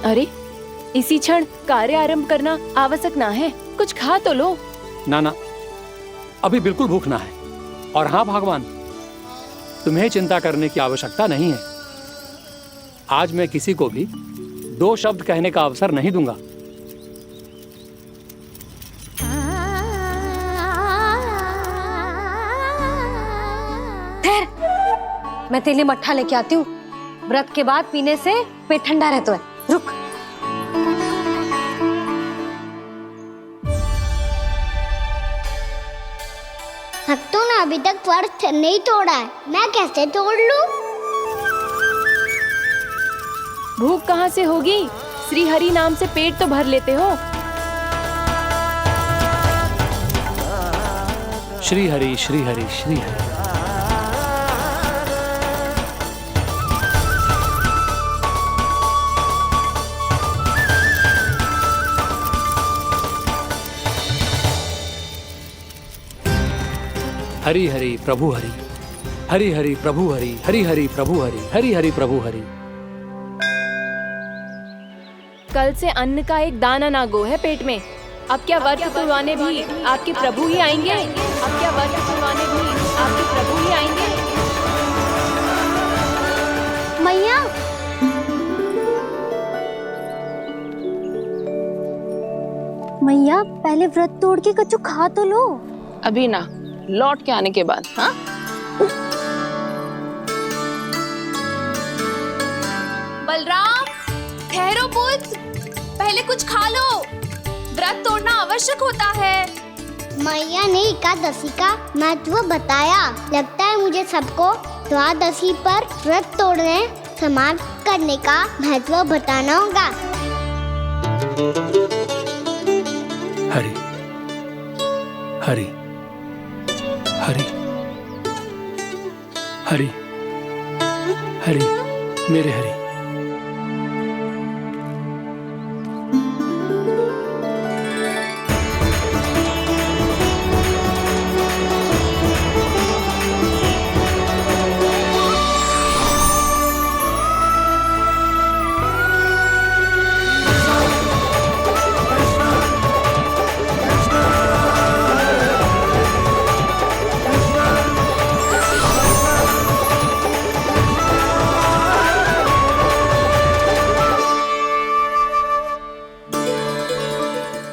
अरे, इसी क्षण कार्य आरंभ करना आवश्यक ना है। कुछ खा तो लो। ना ना, अभी बिल्कुल भूख ना है। और हाँ भगवान, तुम्हें चिंता करने की आवश्यकता नहीं है। आज मैं किसी को भी 2 शब्द कहने का अवसर नहीं दूंगा। ठहर, मैं तेरे लिए मट्ठा लेके आती हूँ। व्रत के बाद पीने से पेट ठंडा रहता है। रुक। भक्तों ने अभी तक व्रत नहीं तोड़ा है, मैं कैसे तोड़ लूं? भूख कहाँ से होगी? श्री हरि नाम से पेट तो भर लेते हो। श्री हरि श्री हरि श्री हरि। हरि हरि प्रभु हरि, हरि हरि प्रभु हरि, हरि हरि प्रभु हरि, हरि हरि प्रभु हरि। कल से अन्न का एक दाना ना गो है पेट में। अब क्या व्रत तुड़वाने भी आपके प्रभु ही आएंगे? अब क्या व्रत तुड़वाने भी आपके प्रभु ही आएंगे? मैया, मैया पहले व्रत तोड़ के कच्चू खा तो लो। अभी ना, लौट के आने के बाद। हाँ, बलराम, ठहरो पुत्र, पहले कुछ खा लो। व्रत तोड़ना आवश्यक होता है। मैया ने एकादशी का महत्व बताया। लगता है मुझे सबको द्वादशी पर व्रत तोड़ने समाप्त करने का महत्व बताना होगा। हरि हरि हरि हरि हरि, मेरे हरि।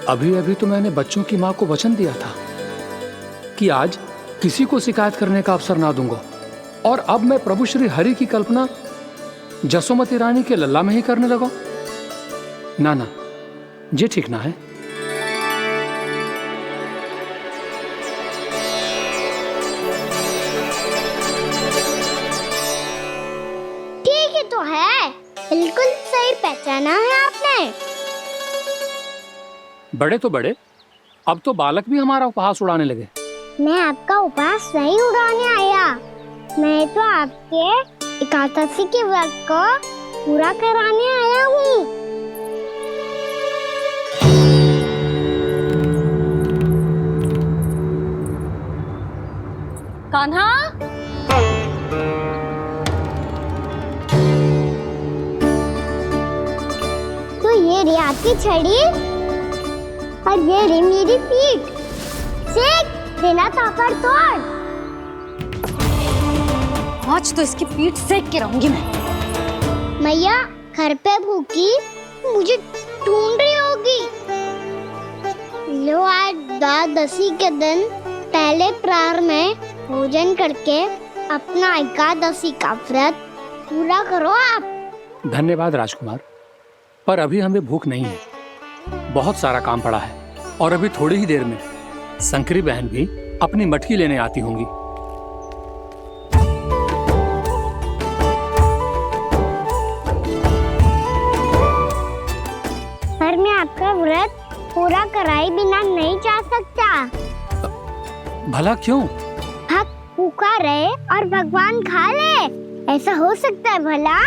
अभी अभी तो मैंने बच्चों की माँ को वचन दिया था कि आज किसी को शिकायत करने का अवसर ना दूंगा, और अब मैं प्रभु श्री हरि की कल्पना जसोमती रानी के लल्ला में ही करने लगा। ना ना, ये ठीक ना है। ठीक ही तो है, बिल्कुल सही पहचाना है आपने। बड़े तो बड़े, अब तो बालक भी हमारा उपहास उड़ाने लगे। मैं आपका उपहास नहीं उड़ाने आया, मैं तो आपके एकादशी के व्रत को पूरा कराने आया हूँ। कान्हा, तो ये रे आपकी छड़ी और ये रे मेरी पीठ। सेक बिना तापर तोड़। आज तो इसकी पीठ सेक के रहूंगी मैं। मैया घर पे भूखी मुझे ढूंढ रही होगी। लो, आज द्वादशी के दिन पहले प्रहर में भोजन करके अपना एकादशी का व्रत पूरा करो आप। धन्यवाद राजकुमार, पर अभी हमें भूख नहीं है। बहुत सारा काम पड़ा है, और अभी थोड़ी ही देर में शंकरी बहन भी अपनी मटकी लेने आती होंगी। पर मैं आपका व्रत पूरा कराए बिना नहीं जा सकता। भला क्यों? भक्त भूखा रहे और भगवान खा ले, ऐसा हो सकता है भला?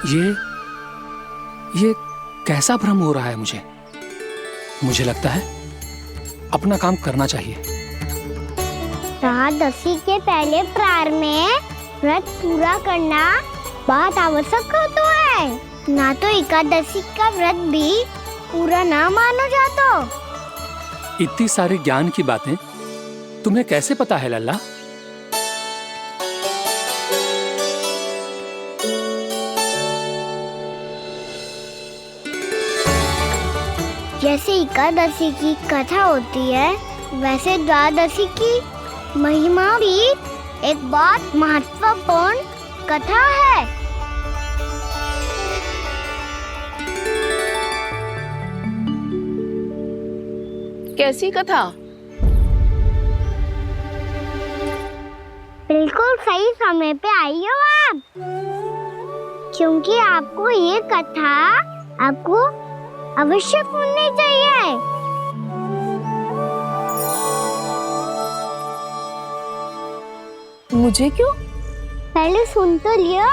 ये कैसा भ्रम हो रहा है मुझे लगता है अपना काम करना चाहिए। एकादशी के पहले प्रार में व्रत पूरा करना बहुत आवश्यक होता है, ना तो एकादशी का व्रत भी पूरा ना मानो जातो। इतनी सारी ज्ञान की बातें तुम्हें कैसे पता है लल्ला? जैसे एकादशी की कथा होती है, वैसे द्वादशी की महिमा भी एक बहुत महत्वपूर्ण कथा है। कैसी कथा? बिल्कुल सही समय पे आई हो आप, क्योंकि आपको ये कथा आपको अवश्य सुननी चाहिए। मुझे क्यों? पहले सुन तो लियो,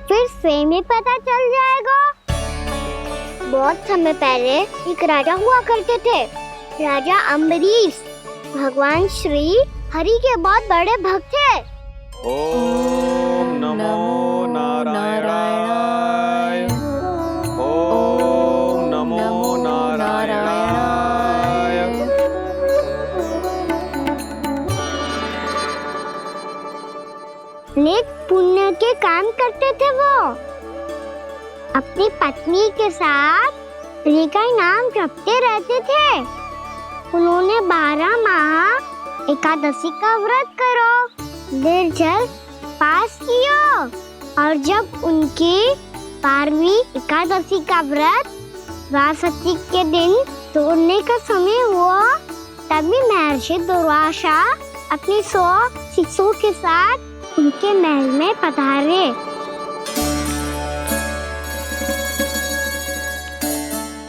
फिर स्वयं ही पता चल जाएगा। बहुत समय पहले एक राजा हुआ करते थे, राजा अम्बरीश। भगवान श्री हरि के बहुत बड़े भक्त थे। ओम नमो नारायणाय। ओम नमो नारायणाय। नेक पुण्य के काम करते थे वो। अपनी पत्नी के साथ हरि का नाम जपते रहते थे। उन्होंने 12 माह एकादशी का व्रत करो, निर्जल पास किया, और जब उनकी 12वीं एकादशी का व्रत द्वादशी के दिन तोड़ने का समय हुआ, तभी महर्षि दुर्वासा अपनी 100 शिष्यों के साथ उनके महल में पधारे।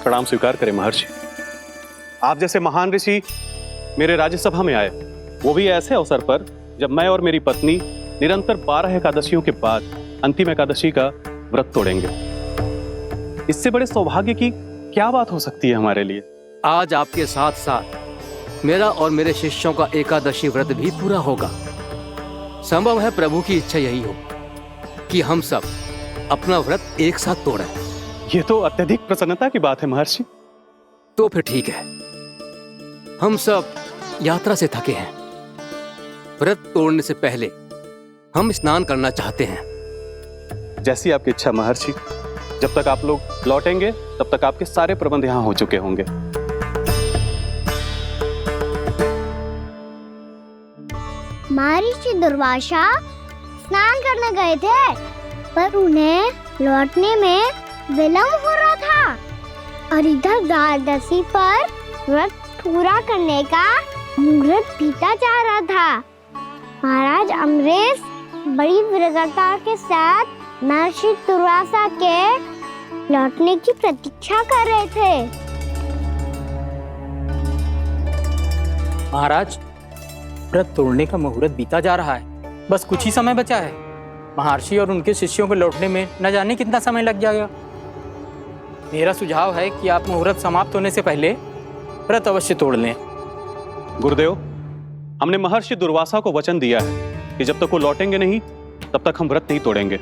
प्रणाम स्वीकार करें महर्षि। आप जैसे महान ऋषि मेरे राज्यसभा में आए, वो भी ऐसे अवसर पर जब मैं और मेरी पत्नी निरंतर 12 एकादशियों के बाद अंतिम एकादशी का व्रत तोड़ेंगे। इससे बड़े सौभाग्य की क्या बात हो सकती है हमारे लिए। आज आपके साथ साथ मेरा और मेरे शिष्यों का एकादशी व्रत भी पूरा होगा। संभव है प्रभु की इच्छा यही हो कि हम सब अपना व्रत एक साथ तोड़ें। ये तो अत्यधिक प्रसन्नता की बात है महर्षि। तो फिर ठीक है, हम सब यात्रा से थके हैं। व्रत तोड़ने से पहले हम स्नान करना चाहते हैं। जैसी आपकी इच्छा महर्षि। जब तक आप लोग लौटेंगे तब तक आपके सारे प्रबंध यहाँ हो चुके होंगे। महर्षि दुर्वासा स्नान करने गए थे, पर उन्हें लौटने में विलंब हो रहा था, और इधर द्वादशी पर व्रत पूरा करने का मुहूर्त बीता जा रहा था। महाराज अम्बरीश बड़ी विरक्ता के साथ महर्षि दुर्वासा के लौटने की प्रतीक्षा कर रहे थे। महाराज, व्रत तोड़ने का मुहूर्त बीता जा रहा है, बस कुछ ही समय बचा है। महर्षि और उनके शिष्यों को लौटने में न जाने कितना समय लग जाएगा। मेरा सुझाव है कि आप मुहूर्त समाप्त होने से पहले व्रत अवश्य तोड़ लें। गुरुदेव, हमने महर्षि दुर्वासा को वचन दिया है कि जब तक वो लौटेंगे नहीं तब तक हम व्रत नहीं तोड़ेंगे।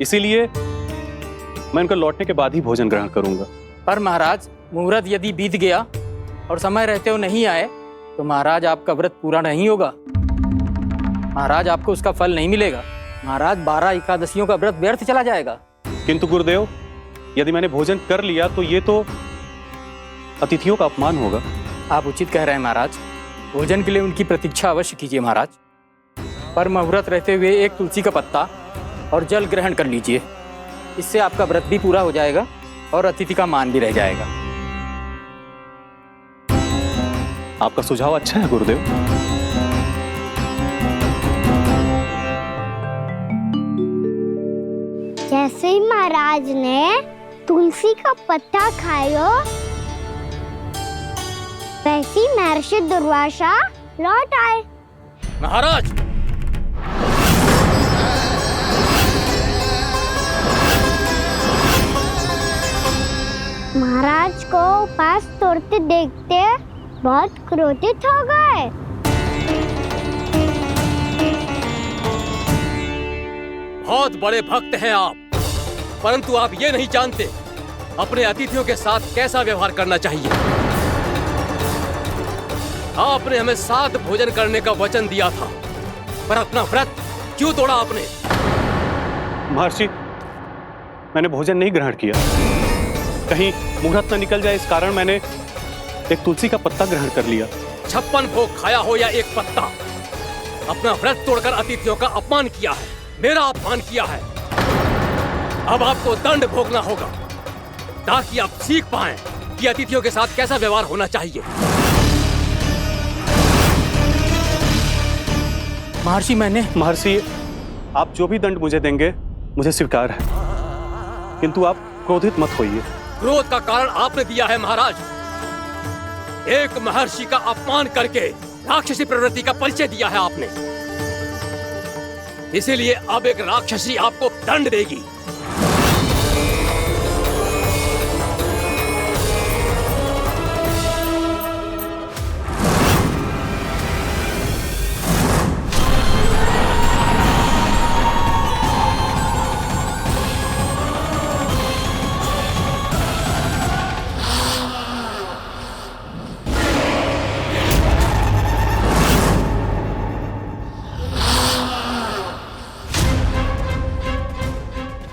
इसीलिए मैं उनका लौटने के बाद ही भोजन ग्रहण करूंगा। पर महाराज, मुहूर्त यदि बीत गया और समय रहते हो नहीं आए तो महाराज आपका व्रत पूरा नहीं होगा। महाराज, आपको उसका फल नहीं मिलेगा। महाराज, 12 एकादशियों का व्रत व्यर्थ चला जाएगा। किंतु गुरुदेव, यदि मैंने भोजन कर लिया तो ये तो अतिथियों का अपमान होगा। आप उचित कह रहे हैं महाराज। भोजन के लिए उनकी प्रतीक्षा अवश्य कीजिए महाराज। पर मुहूर्त रहते हुए एक तुलसी का पत्ता और जल ग्रहण कर लीजिए। इससे आपका व्रत भी पूरा हो जाएगा और अतिथि का मान भी रह जाएगा। आपका सुझाव अच्छा है गुरुदेव। जैसे ही महाराज ने तुलसी का पत्ता खाया, वैसे ही महर्षि दुर्वासा लौट आए। महाराज, महाराज को उपास तोड़ते देखते बहुत क्रोधित हो गए। बहुत बड़े भक्त हैं आप, परंतु आप ये नहीं जानते अपने अतिथियों के साथ कैसा व्यवहार करना चाहिए। आपने हमें साथ भोजन करने का वचन दिया था, पर अपना व्रत क्यों तोड़ा आपने? महर्षि, मैंने भोजन नहीं ग्रहण किया। कहीं मुहूर्त न निकल जाए इस कारण मैंने एक तुलसी का पत्ता ग्रहण कर लिया। 56 भोग खाया हो या एक पत्ता, अपना व्रत तोड़कर अतिथियों का अपमान किया है, मेरा अपमान किया है। अब आपको दंड भोगना होगा ताकि आप सीख पाएं कि अतिथियों के साथ कैसा व्यवहार होना चाहिए। महर्षि, आप जो भी दंड मुझे देंगे मुझे स्वीकार है, किंतु आप क्रोधित मत होइए। क्रोध का कारण आपने दिया है महाराज। एक महर्षि का अपमान करके राक्षसी प्रवृत्ति का परिचय दिया है आपने, इसीलिए अब एक राक्षसी आपको दंड देगी।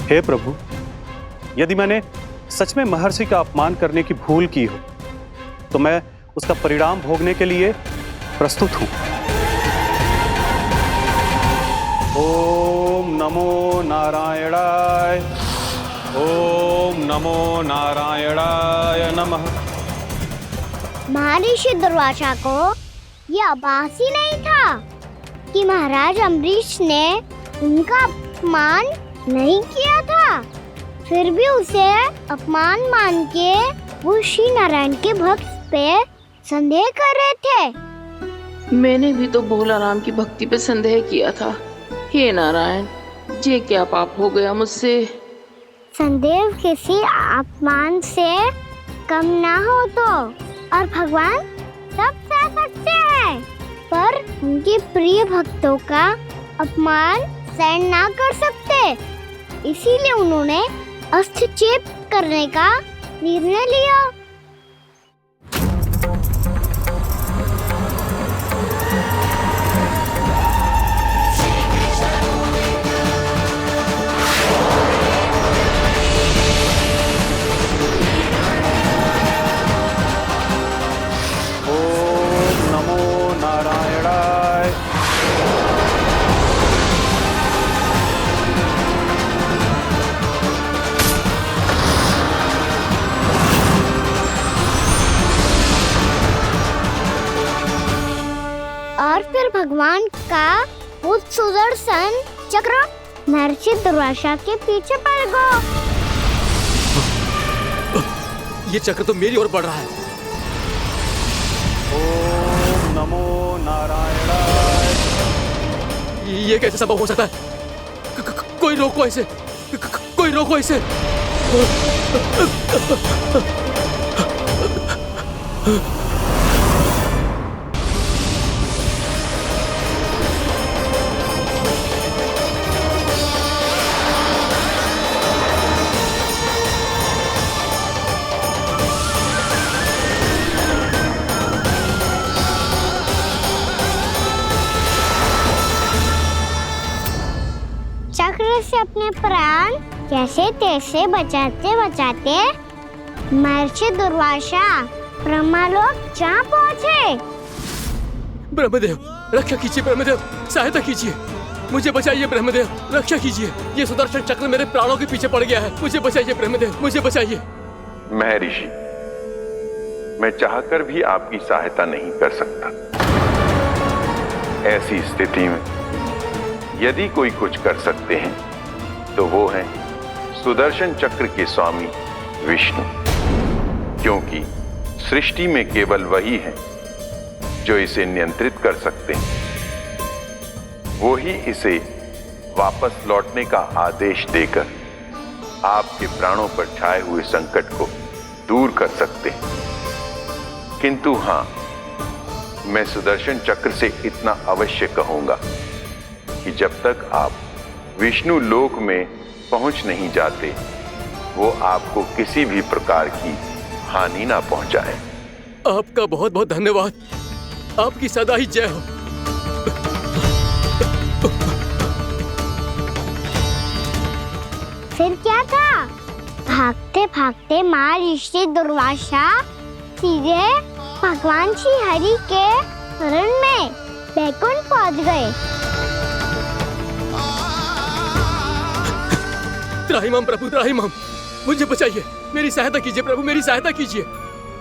हे प्रभु, यदि मैंने सच में महर्षि का अपमान करने की भूल की हो तो मैं उसका परिणाम भोगने के लिए प्रस्तुत हूं। ओम नमो नारायणाय, ओम नमो नारायणाय नमः। महर्षि दुर्वासा को यह आभास ही नहीं था कि महाराज अम्बरीश ने उनका अपमान नहीं किया था, फिर भी उसे अपमान मान के वो श्री नारायण के भक्त पे संदेह कर रहे थे। मैंने भी तो भोला राम की भक्ति पे संदेह किया था। हे नारायण, ये क्या पाप हो गया मुझसे? संदेह किसी अपमान से कम ना हो तो, और भगवान सब सह सकते हैं, पर उनके प्रिय भक्तों का अपमान सहन ना कर सकते, इसीलिए उन्होंने हस्तक्षेप करने का निर्णय लिया। ओम नमो नारायणाय। और फिर भगवान का वो सुदर्शन चक्र महर्षि दुर्वासा के पीछे पड़ गया। ये चक्र तो मेरी ओर बढ़ रहा है। ओम नमो नारायणाय। ये कैसे संभव हो सकता है? कोई रोको इसे, कोई रोको इसे। चक्र से अपने प्राण जैसे तैसे बचाते बचाते महर्षि दुर्वासा ब्रह्मलोक जा पहुँचे। ब्रह्मदेव, रक्षा कीजिए ब्रह्मदेव, सहायता कीजिए, मुझे बचाइए ब्रह्मदेव, रक्षा कीजिए। ये सुदर्शन चक्र मेरे प्राणों के पीछे पड़ गया है, मुझे बचाइए ब्रह्मदेव, मुझे बचाइए। महर्षि, मैं चाहकर भी आपकी सहायता नहीं कर सकता। ऐसी स्थिति में यदि कोई कुछ कर सकते हैं तो वो है सुदर्शन चक्र के स्वामी विष्णु, क्योंकि सृष्टि में केवल वही है जो इसे नियंत्रित कर सकते हैं। वो ही इसे वापस लौटने का आदेश देकर आपके प्राणों पर छाए हुए संकट को दूर कर सकते, किंतु हां, मैं सुदर्शन चक्र से इतना अवश्य कहूंगा कि जब तक आप विष्णु लोक में पहुंच नहीं जाते, वो आपको किसी भी प्रकार की हानि ना पहुंचाए। आपका बहुत बहुत धन्यवाद। आपकी सदा ही जय हो। फिर क्या था? भागते भागते महर्षि दुर्वासा सीधे भगवान श्री हरि के शरण में बैकुंठ पहुंच गए। त्राहिमाम प्रभु, त्राहिमाम, मुझे बचाइए, मेरी सहायता कीजिए प्रभु, मेरी सहायता कीजिए।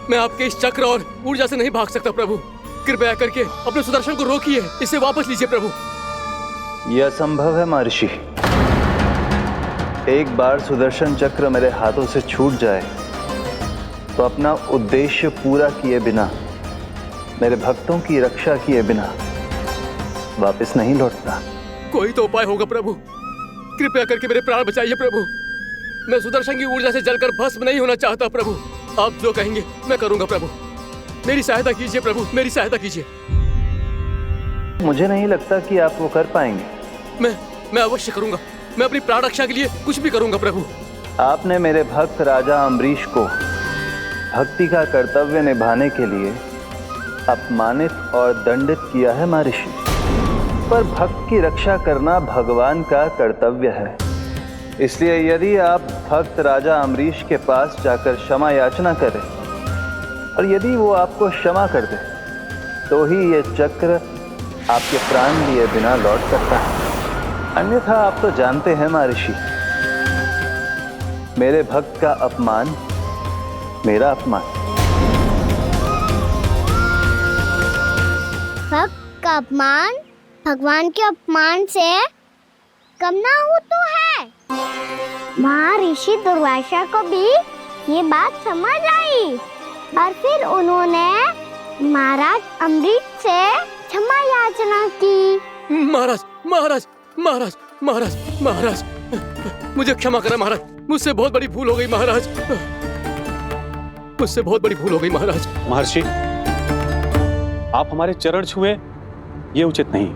मैं आपके इस चक्र और ऊर्जा से नहीं भाग सकता प्रभु। कृपया करके अपने सुदर्शन को रोकिए, इसे वापस लीजिए प्रभु। यह असंभव है महर्षि। एक बार सुदर्शन चक्र मेरे हाथों से छूट जाए तो अपना उद्देश्य पूरा किए बिना, मेरे भक्तों की रक्षा किए बिना वापस नहीं लौटता। कोई तो उपाय होगा प्रभु, कृपया करके मेरे प्राण बचाइए प्रभु। मैं सुदर्शन की ऊर्जा से जलकर भस्म नहीं होना चाहता प्रभु। आप जो कहेंगे मैं करूंगा प्रभु। मेरी सहायता कीजिए प्रभु, मेरी सहायता कीजिए। मुझे नहीं लगता कि आप वो कर पाएंगे। मैं अवश्य करूंगा। मैं अपनी प्राण रक्षा के लिए कुछ भी करूंगा प्रभु। आपने मेरे भक्त राजा अम्बरीश को भक्ति का कर्तव्य निभाने के लिए अपमानित और दंडित किया है महर्षि, पर भक्त की रक्षा करना भगवान का कर्तव्य है। इसलिए यदि आप भक्त राजा अम्बरीश के पास जाकर क्षमा याचना करें और यदि वो आपको क्षमा कर दे, तो ही ये चक्र आपके प्राण लिए बिना लौट सकता है। अन्यथा आप तो जानते हैं महर्षि, मेरे भक्त का अपमान मेरा अपमान। भक्त का अपमान भगवान के अपमान से कम ना हो तो है। महर्षि दुर्वासा को भी ये बात समझ आई और फिर उन्होंने महाराज अम्बरीश से क्षमा याचना की। महाराज महाराज महाराज महाराज महाराज, मुझे क्षमा करें महाराज, मुझसे बहुत बड़ी भूल हो गई महाराज, मुझसे बहुत बड़ी भूल हो गई महाराज। महर्षि, आप हमारे चरण छुए ये उचित नहीं।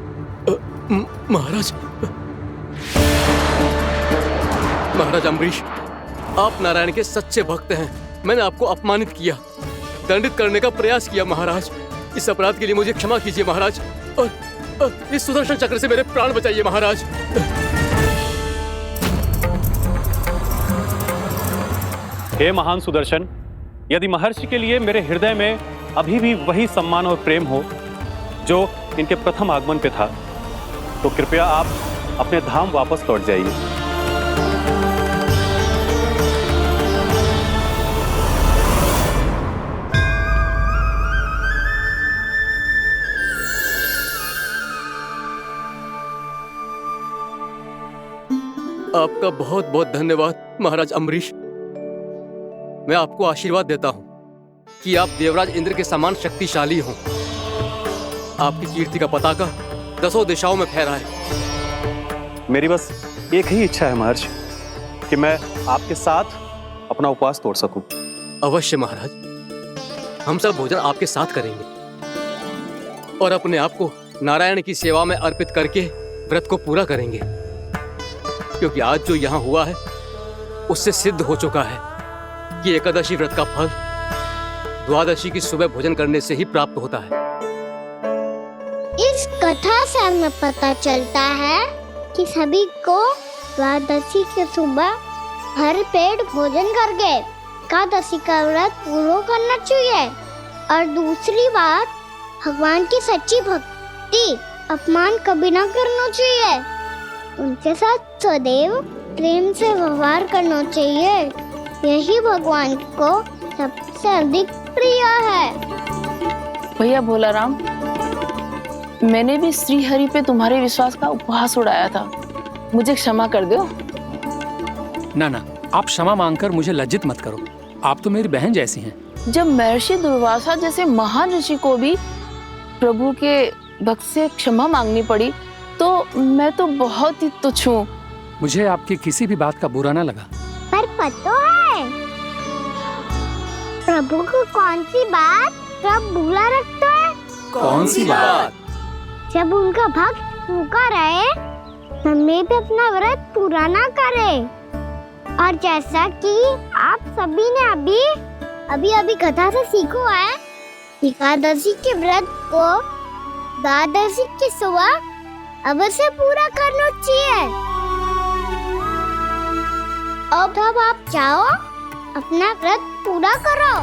महाराज, महाराज अम्बरीश, आप नारायण के सच्चे भक्त हैं। मैंने आपको अपमानित किया, दंडित करने का प्रयास किया महाराज। इस अपराध के लिए मुझे क्षमा कीजिए महाराज, और इस सुदर्शन चक्र से मेरे प्राण बचाइए महाराज। हे महान सुदर्शन, यदि महर्षि के लिए मेरे हृदय में अभी भी वही सम्मान और प्रेम हो जो इनके प्रथम आगमन पे था, तो कृपया आप अपने धाम वापस लौट जाइए। आपका बहुत बहुत धन्यवाद महाराज अम्बरीश। मैं आपको आशीर्वाद देता हूं कि आप देवराज इंद्र के समान शक्तिशाली हों। आपकी कीर्ति का पताका दसों दिशाओं में फहराए। मेरी बस एक ही इच्छा है महर्षि, कि मैं आपके साथ अपना उपवास तोड़ सकूं। अवश्य महाराज, हम सब भोजन आपके साथ करेंगे और अपने आप को नारायण की सेवा में अर्पित करके व्रत को पूरा करेंगे, क्योंकि आज जो यहाँ हुआ है उससे सिद्ध हो चुका है कि एकादशी व्रत का फल द्वादशी की सुबह भोजन करने से ही प्राप्त होता है। इस कथा से हमें पता चलता है कि सभी को द्वादशी के सुबह भर पेट भोजन करके एकादशी का व्रत पूरा करना चाहिए। और दूसरी बात, भगवान की सच्ची भक्ति अपमान कभी ना करना चाहिए। उनके साथ सदैव प्रेम से व्यवहार करना चाहिए। यही भगवान को सबसे अधिक प्रिय है। भैया भोलाराम, मैंने भी श्री हरि पे तुम्हारे विश्वास का उपहास उड़ाया था, मुझे क्षमा कर दो। ना ना, आप क्षमा मांगकर मुझे लज्जित मत करो। आप तो मेरी बहन जैसी हैं। जब महर्षि दुर्वासा जैसे महान ऋषि को भी प्रभु के भक्त से क्षमा मांगनी पड़ी, तो मैं तो बहुत ही तुच्छ हूँ। मुझे आपकी किसी भी बात का बुरा ना लगा। पर पता है, प्रभु को कौन सी बात सब भूला रखता है? कौन सी बात? जब उनका भक्त भूखा रहे, हमें भी अपना व्रत पूरा ना करे। और जैसा कि आप सभी ने अभी कथा से सीखो है, एकादशी के व्रत को द्वादशी की सुबह अवश्य पूरा करना चाहिए। अब आप जाओ, अपना व्रत पूरा करो।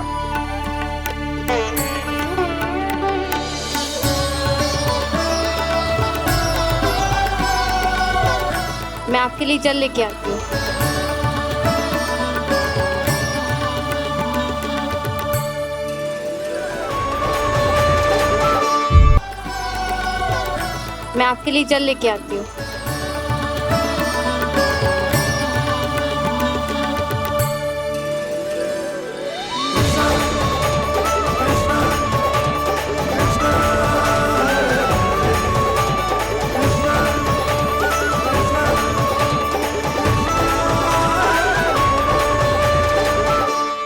मैं आपके लिए जल लेके आती हूँ। मैं आपके लिए जल लेके आती हूँ।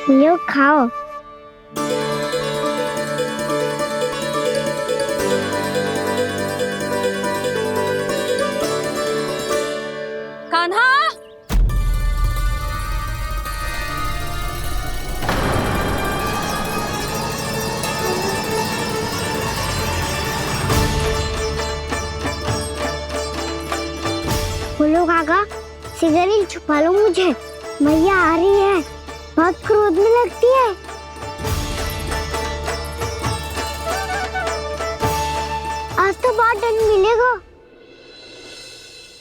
लो खाओ। कान्हा, बोलो काका, सिगरेट छुपा लो मुझे, मैया आ रही है, बहुत क्रोध में लगती है। आज तो बहुत दंड मिलेगा।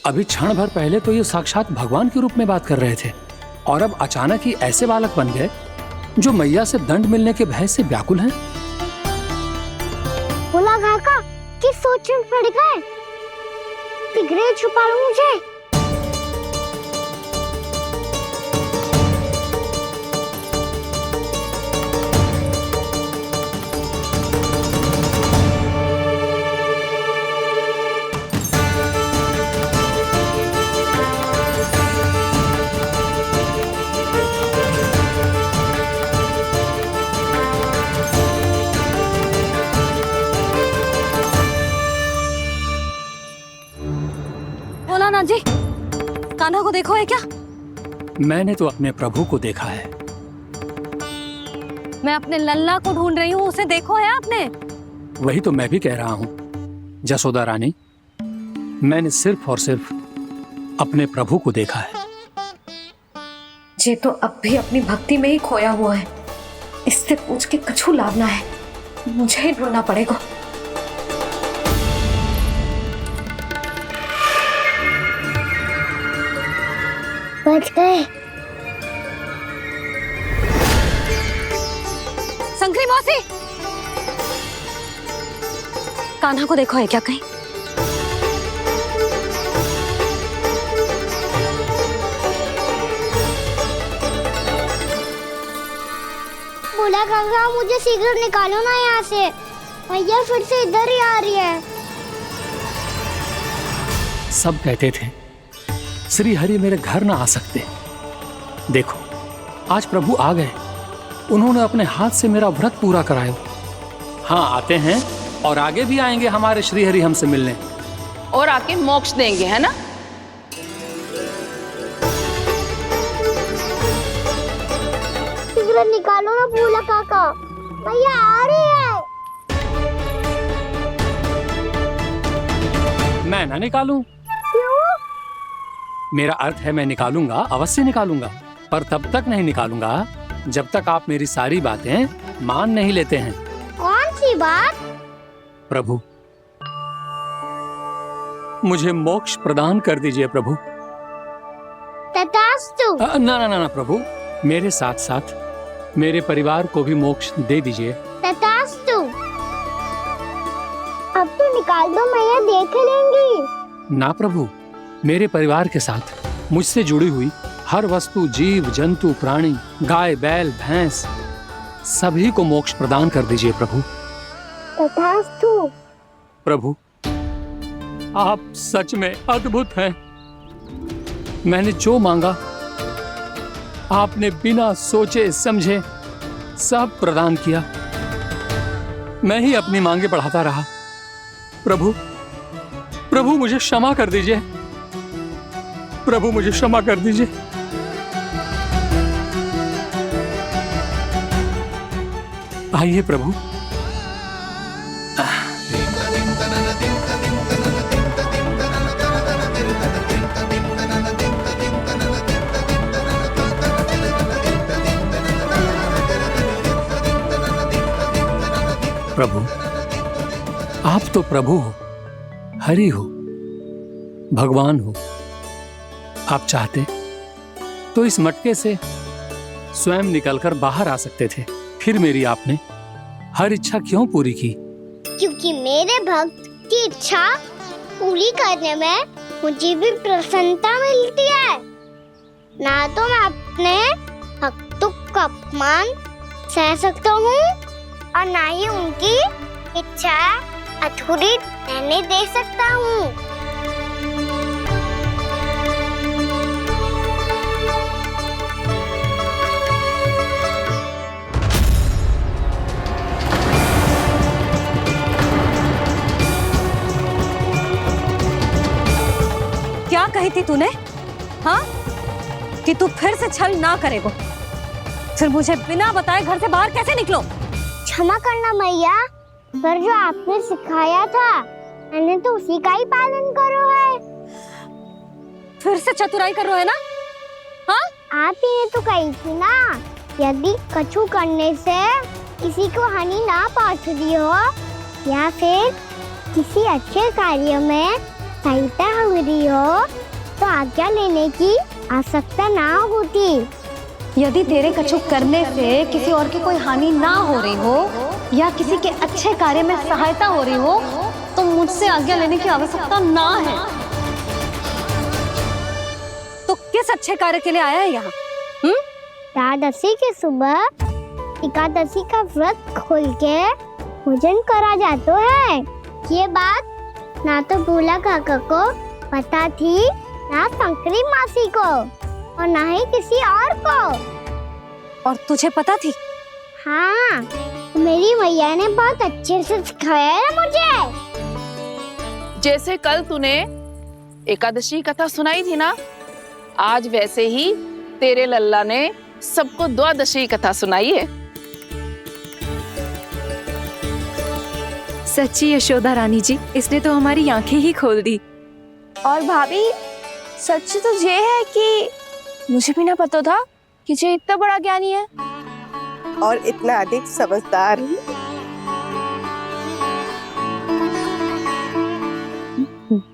अभी क्षण भर पहले तो ये साक्षात भगवान के रूप में बात कर रहे थे, और अब अचानक ही ऐसे बालक बन गए जो मैया से दंड मिलने के भय से व्याकुल हैं। बोला काका, किस सोच में पड़ गए? सिगरेट छुपा लो मुझे। बोला ना जी, कान्हा को देखो है क्या? मैंने तो अपने प्रभु को देखा है। मैं अपने लल्ला को ढूंढ रही हूँ, उसे देखो है आपने? वही तो मैं भी कह रहा हूँ जसोदा रानी, मैंने सिर्फ और सिर्फ अपने प्रभु को देखा है। ये तो अब भी अपनी भक्ति में ही खोया हुआ है, इससे पूछ के कछु लाभ ना है, मुझे ही ढूंढना पड़ेगा। बच गए। शंकरी मौसी, कान्हा को देखो है क्या कहीं? बोला काका, मुझे सिगरेट निकालो ना यहाँ से, भैया फिर से इधर ही आ रही है। सब कहते थे श्री हरि मेरे घर ना आ सकते। देखो आज प्रभु आ गए, उन्होंने अपने हाथ से मेरा व्रत पूरा कराया। हाँ आते हैं और आगे भी आएंगे हमारे श्री हरि हमसे मिलने, और आके मोक्ष देंगे, है ना? सिगरेट निकालो ना बोला काका, भैया आ रही है। मैं ना निकालूं? क्यों? मेरा अर्थ है मैं निकालूंगा, अवश्य निकालूंगा, पर तब तक नहीं निकालूंगा जब तक आप मेरी सारी बातें मान नहीं लेते हैं। कौन सी बात? प्रभु मुझे मोक्ष प्रदान कर दीजिए प्रभु। तथास्तु। ना ना ना ना प्रभु, मेरे साथ साथ मेरे परिवार को भी मोक्ष दे दीजिए। तथास्तु। अब तो निकाल दो, मैया देख लेंगी। ना प्रभु, मेरे परिवार के साथ मुझसे जुड़ी हुई हर वस्तु, जीव जंतु, प्राणी, गाय बैल भैंस, सभी को मोक्ष प्रदान कर दीजिए प्रभु। तथास्तु। प्रभु आप सच में अद्भुत हैं। मैंने जो मांगा आपने बिना सोचे समझे सब प्रदान किया। मैं ही अपनी मांगे बढ़ाता रहा। प्रभु, प्रभु मुझे क्षमा कर दीजिए। प्रभु मुझे क्षमा कर दीजिए। आइए प्रभु। प्रभु, आप तो प्रभु हो, हरि हो, भगवान हो। आप चाहते तो इस मटके से स्वयं निकलकर बाहर आ सकते थे, फिर मेरी आपने हर इच्छा क्यों पूरी की? क्योंकि मेरे भक्त की इच्छा पूरी करने में मुझे भी प्रसन्नता मिलती है। ना तो मैं अपने भक्तों का अपमान सह सकता हूँ और ना ही उनकी इच्छा अधूरी रहने दे सकता हूँ। क्या कही थी तूने? हाँ, कि तू फिर से छल ना करेगा। फिर मुझे बिना बताए घर से बाहर कैसे निकलो? क्षमा करना मैया, पर जो आपने सिखाया था मैंने तो उसी का ही पालन करो है। फिर से चतुराई कर रहे हो है ना? हाँ, आप ही ने तो कही थी ना, यदि कछु करने से किसी को हानि ना पहुंच रही हो या फिर किसी अच्छे कार्य में सहायता हो रही हो तो आज्ञा लेने की आवश्यकता ना होती। यदि तेरे कछु करने से किसी और की कोई हानि ना हो रही हो या किसी के अच्छे कार्य में सहायता हो रही हो तो मुझसे आज्ञा लेने की आवश्यकता ना है। तो किस अच्छे कार्य के लिए आया है यहाँ? एकादशी की सुबह एकादशी का व्रत खोल के भोजन करा जाता है। ये बात ना तो भोला काका को पता थी, ना शंकरी मासी को और ना ही किसी और को। और तुझे पता थी? हाँ, मेरी मैया ने बहुत अच्छे से सिखाया है मुझे। जैसे कल तूने एकादशी कथा सुनाई थी ना, आज वैसे ही तेरे लल्ला ने सबको द्वादशी कथा सुनाई है। सच्ची यशोदा रानी जी, इसने तो हमारी आंखें ही खोल दी। और भाभी, सच तो ये है कि मुझे भी ना पता था कि ये इतना बड़ा ज्ञानी है और इतना अधिक समझदार।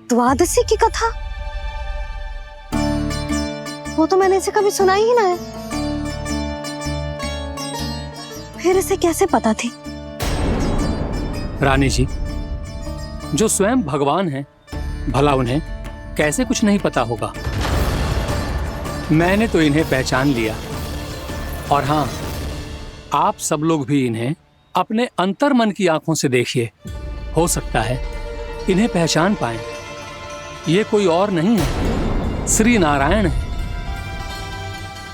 द्वादशी की कथा? वो तो मैंने इसे कभी सुना ही ना है। फिर इसे कैसे पता थी? रानी जी, जो स्वयं भगवान हैं, भला उन्हें कैसे कुछ नहीं पता होगा? मैंने तो इन्हें पहचान लिया। और हाँ, आप सब लोग भी इन्हें अपने अंतर मन की आंखों से देखिए, हो सकता है इन्हें पहचान पाएं। ये कोई और नहीं है, श्री नारायण है,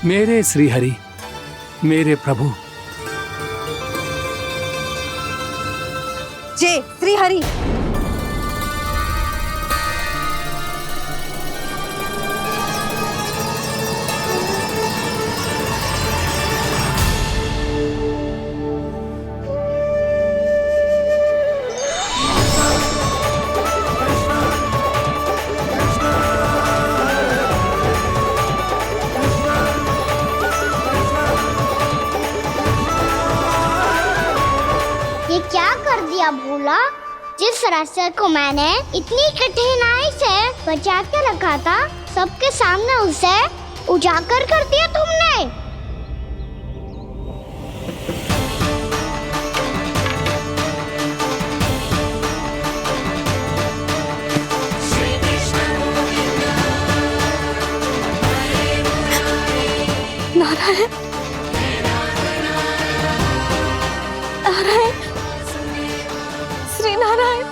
मेरे श्री हरि, मेरे प्रभु। जय श्री हरि। ये क्या कर दिया भोला? जिस रास्ते को मैंने इतनी कठिनाई से बचा के रखा था, सबके सामने उसे उजागर कर दिया तुमने। नारायण, नारायण, श्री नारायण।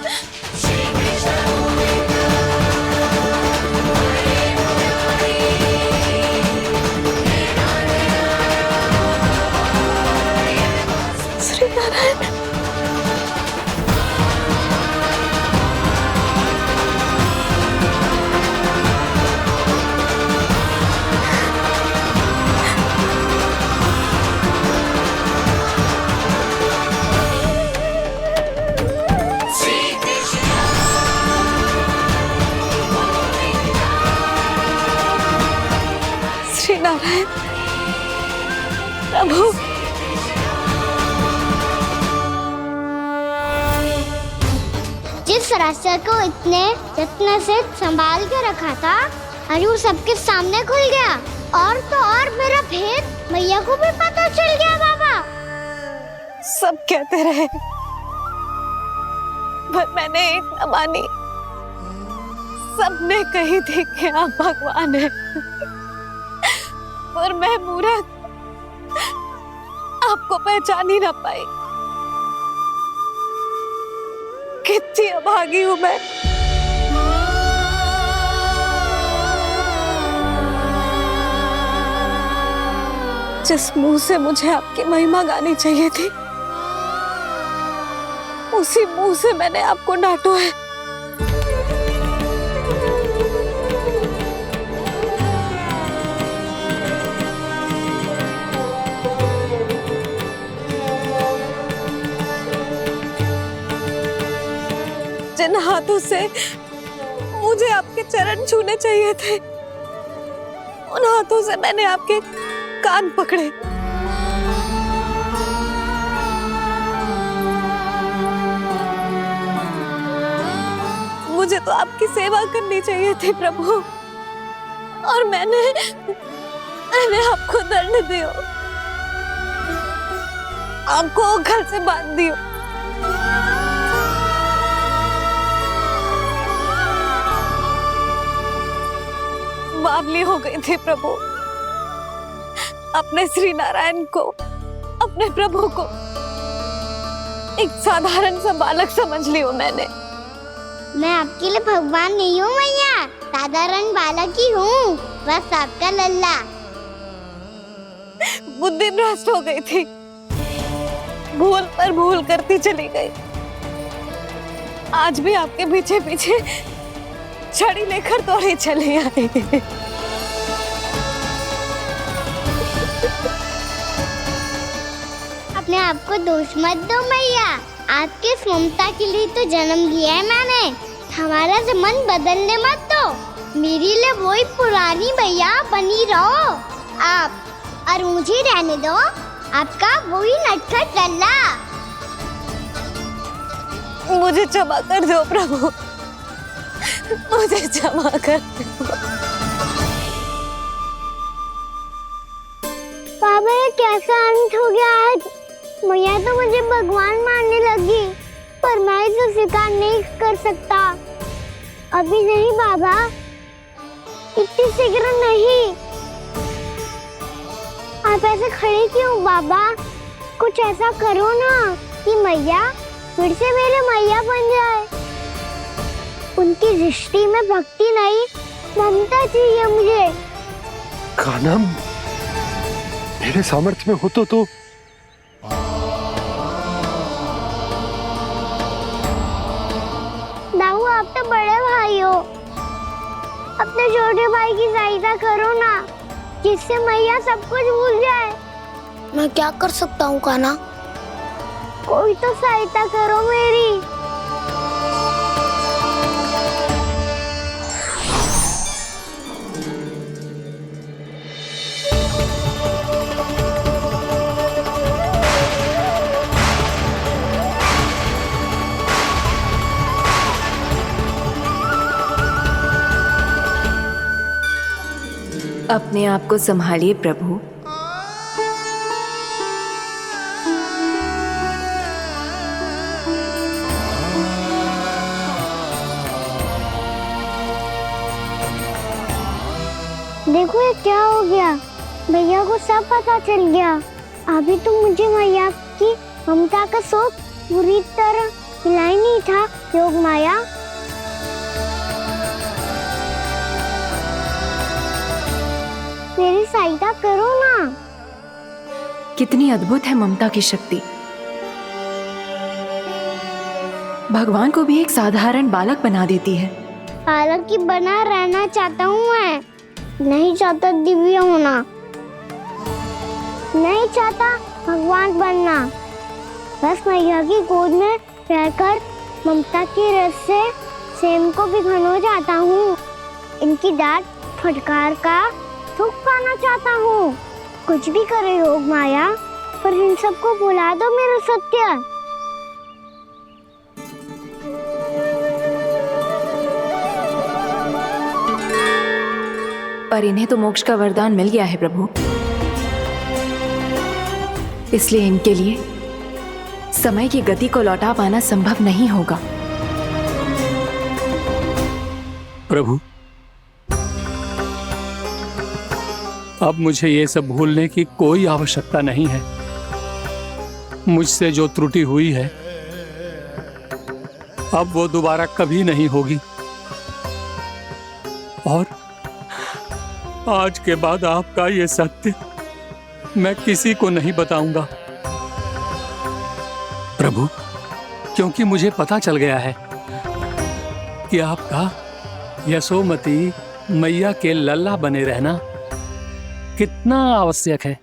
श्री नारायण प्रभु। जिस रास्ते को इतने यत्न से संभाल के रखा था, आज वो सबके सामने खुल गया। और तो और मेरा भेद मैया को भी पता चल गया। बाबा सब कहते रहे पर मैंने एक न मानी। सबने कही थी कि आप भगवान हैं, पर मैं मूर्ख आपको पहचान ही ना पाई। कितनी अभागी हूं मैं। जिस मुंह से मुझे आपकी महिमा गानी चाहिए थी, उसी मुंह से मैंने आपको डांटा है। जिन हाथों से मुझे आपके चरण छूने चाहिए थे, उन हाथों से मैंने आपके कान पकड़े। मुझे तो आपकी सेवा करनी चाहिए थी प्रभु, और मैंने आपको दंड दियो, आपको घर से बांध दियो। बावली हो गई थी प्रभु। अपने श्री नारायण को, अपने प्रभु को एक साधारण सा बालक समझ लियो मैंने। मैं आपके लिए भगवान नहीं हूँ मैया, साधारण बालक ही हूँ, बस आपका लल्ला। बुद्धि भ्रष्ट हो गई थी, भूल पर भूल करती चली गई। आज भी आपके पीछे पीछे छड़ी लेकर दौड़ी चली आई। अपने आप को दोष मत दो मैया, आपके ममता के लिए तो जन्म लिया है मैंने। हमारा से मन बदलने मत दो। मेरे लिए वही पुरानी मैया बनी रहो आप, और मुझे रहने दो आपका वही नटखट लल्ला। मुझे क्षमा कर दो प्रभु, मुझे क्षमा कर दो। बाबा ये कैसा अंत हो गया आज? मैया तो मुझे भगवान मानने लगी, पर मैं इसे स्वीकार नहीं कर सकता। अभी नहीं बाबा, इतनी शीघ्र नहीं। आप ऐसे खड़े क्यों बाबा? कुछ ऐसा करो ना कि मैया फिर से मेरे मैया बन जाए। उनकी दृष्टि में भक्ति नहीं, ममता चाहिए मुझे। कान्हा, मेरे सामर्थ्य में हो तो दाऊ, आप तो बड़े भाई हो, अपने छोटे भाई की सहायता करो ना, जिससे मैया सब कुछ भूल जाए। मैं क्या कर सकता हूँ कान्हा? कोई तो सहायता करो मेरी। अपने आप को संभालिए प्रभु। देखो ये क्या हो गया, भैया को सब पता चल गया। अभी तो मुझे मैया की ममता का शौक पूरी तरह मिला ही नहीं था। योग माया, मेरी सहायता करो ना। कितनी अद्भुत है ममता की शक्ति। भगवान को भी एक साधारण बालक बना देती है। बालक की बना रहना चाहता हूँ मैं, नहीं चाहता दिव्य होना, नहीं चाहता भगवान बनना। बस मैया की गोद में रहकर ममता की रस से सेम को भी घनो चाहता हूँ। इनकी डांट फटकार का सुख पाना चाहता हूँ। कुछ भी करे योग माया, पर इन सबको भुला दो मेरा सत्य। पर इन्हें तो मोक्ष का वरदान मिल गया है प्रभु, इसलिए इनके लिए समय की गति को लौटा पाना संभव नहीं होगा। प्रभु, अब मुझे ये सब भूलने की कोई आवश्यकता नहीं है। मुझसे जो त्रुटि हुई है अब वो दोबारा कभी नहीं होगी, और आज के बाद आपका ये सत्य मैं किसी को नहीं बताऊंगा प्रभु, क्योंकि मुझे पता चल गया है कि आपका यशोमती मैया के लल्ला बने रहना कितना आवश्यक है।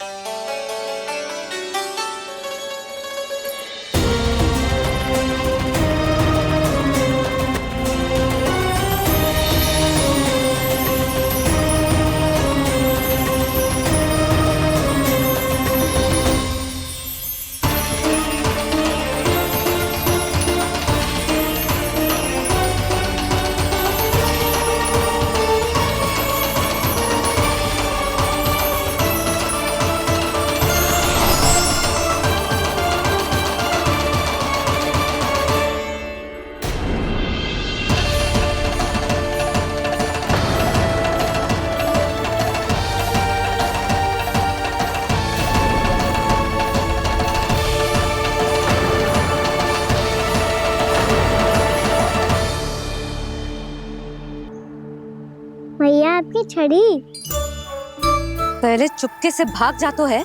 मैया आपकी छड़ी। पहले चुपके से भाग जातो है,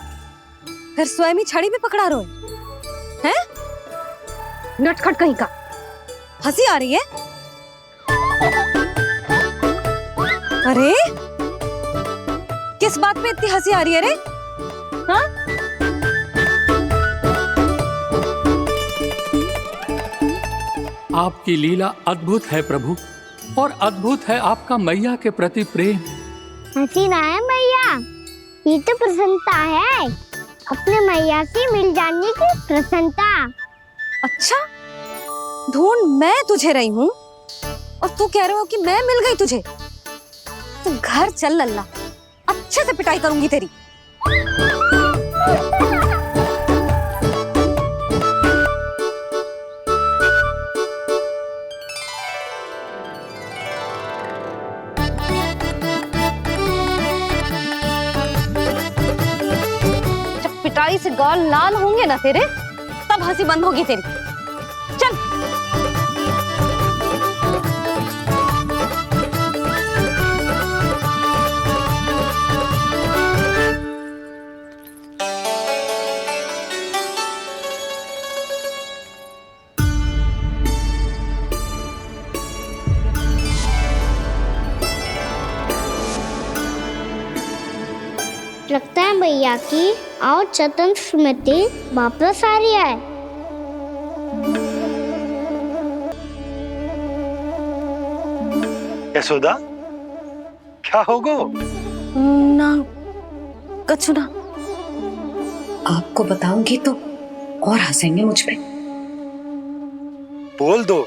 फिर स्वयं ही छड़ी भी पकड़ा रो है? नटखट कहीं का। हंसी आ रही है? अरे किस बात पे इतनी हंसी आ रही है रे? हाँ? आपकी लीला अद्भुत है प्रभु, और अद्भुत है आपका मैया के प्रति प्रेम। हंसी ना है मैया, ये तो प्रसन्नता है, अपने मैया से मिल जाने की प्रसन्नता। अच्छा, ढूंढ मैं तुझे रही हूँ और तू कह रहे हो कि मैं मिल गई तुझे। तू घर चल लल्ला, अच्छे से पिटाई करूंगी तेरी। जब पिटाई से गाल लाल होंगे ना तेरे, तब हंसी बंद होगी तेरी। चल। लगता है भैया की और चतन स्मृति वापस आ रही है। यशोदा, क्या होगो? ना कछु ना। आपको बताऊंगी तो और हंसेंगे मुझ पे। बोल दो,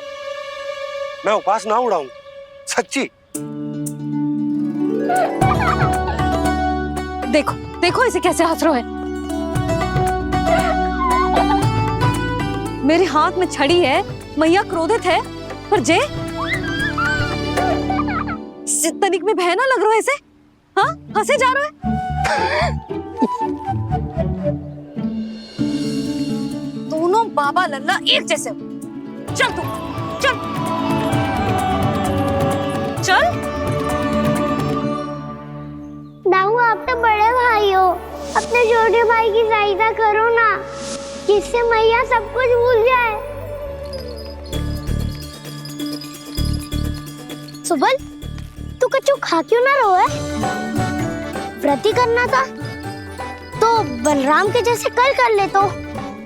मैं उपास ना उड़ाऊं, सच्ची। देखो देखो इसे कैसे हंस रहा है। मेरे हाथ में छड़ी है, मैया क्रोधित है, पर जे तनिक में भय ना लग रहा है इसे? हाँ, हंसे जा रहा है। दोनों बाबा लल्ला एक जैसे हो। चल तू, चल चल। दाऊ, आप तो बड़े भाई हो, अपने छोटे भाई की सहायता करो ना, जिससे मैया सब कुछ भूल जाए। सुबल, तू कच्चू खा क्यों ना रहो है? व्रत ही करना था तो बलराम के जैसे कल कर ले। तो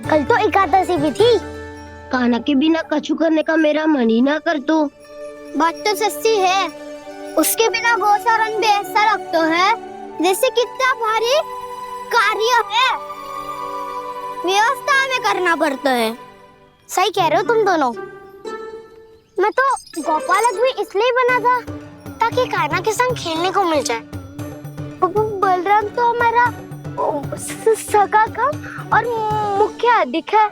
कल तो एकादशी भी थी। कान्हा के बिना कछु करने का मेरा मन ही ना कर। तो बात तो सच्ची है, उसके बिना गोचारण भी ऐसा लगता है जैसे कितना भारी कार्य है, व्यवस्था में करना पड़ता है। सही कह रहे हो तुम दोनों। मैं तो गोपालक भी इसलिए बना था ताकि कान्हा के संग खेलने को मिल जाए। बलराम तो हमारा सगा काम और मुख्य अधिक है।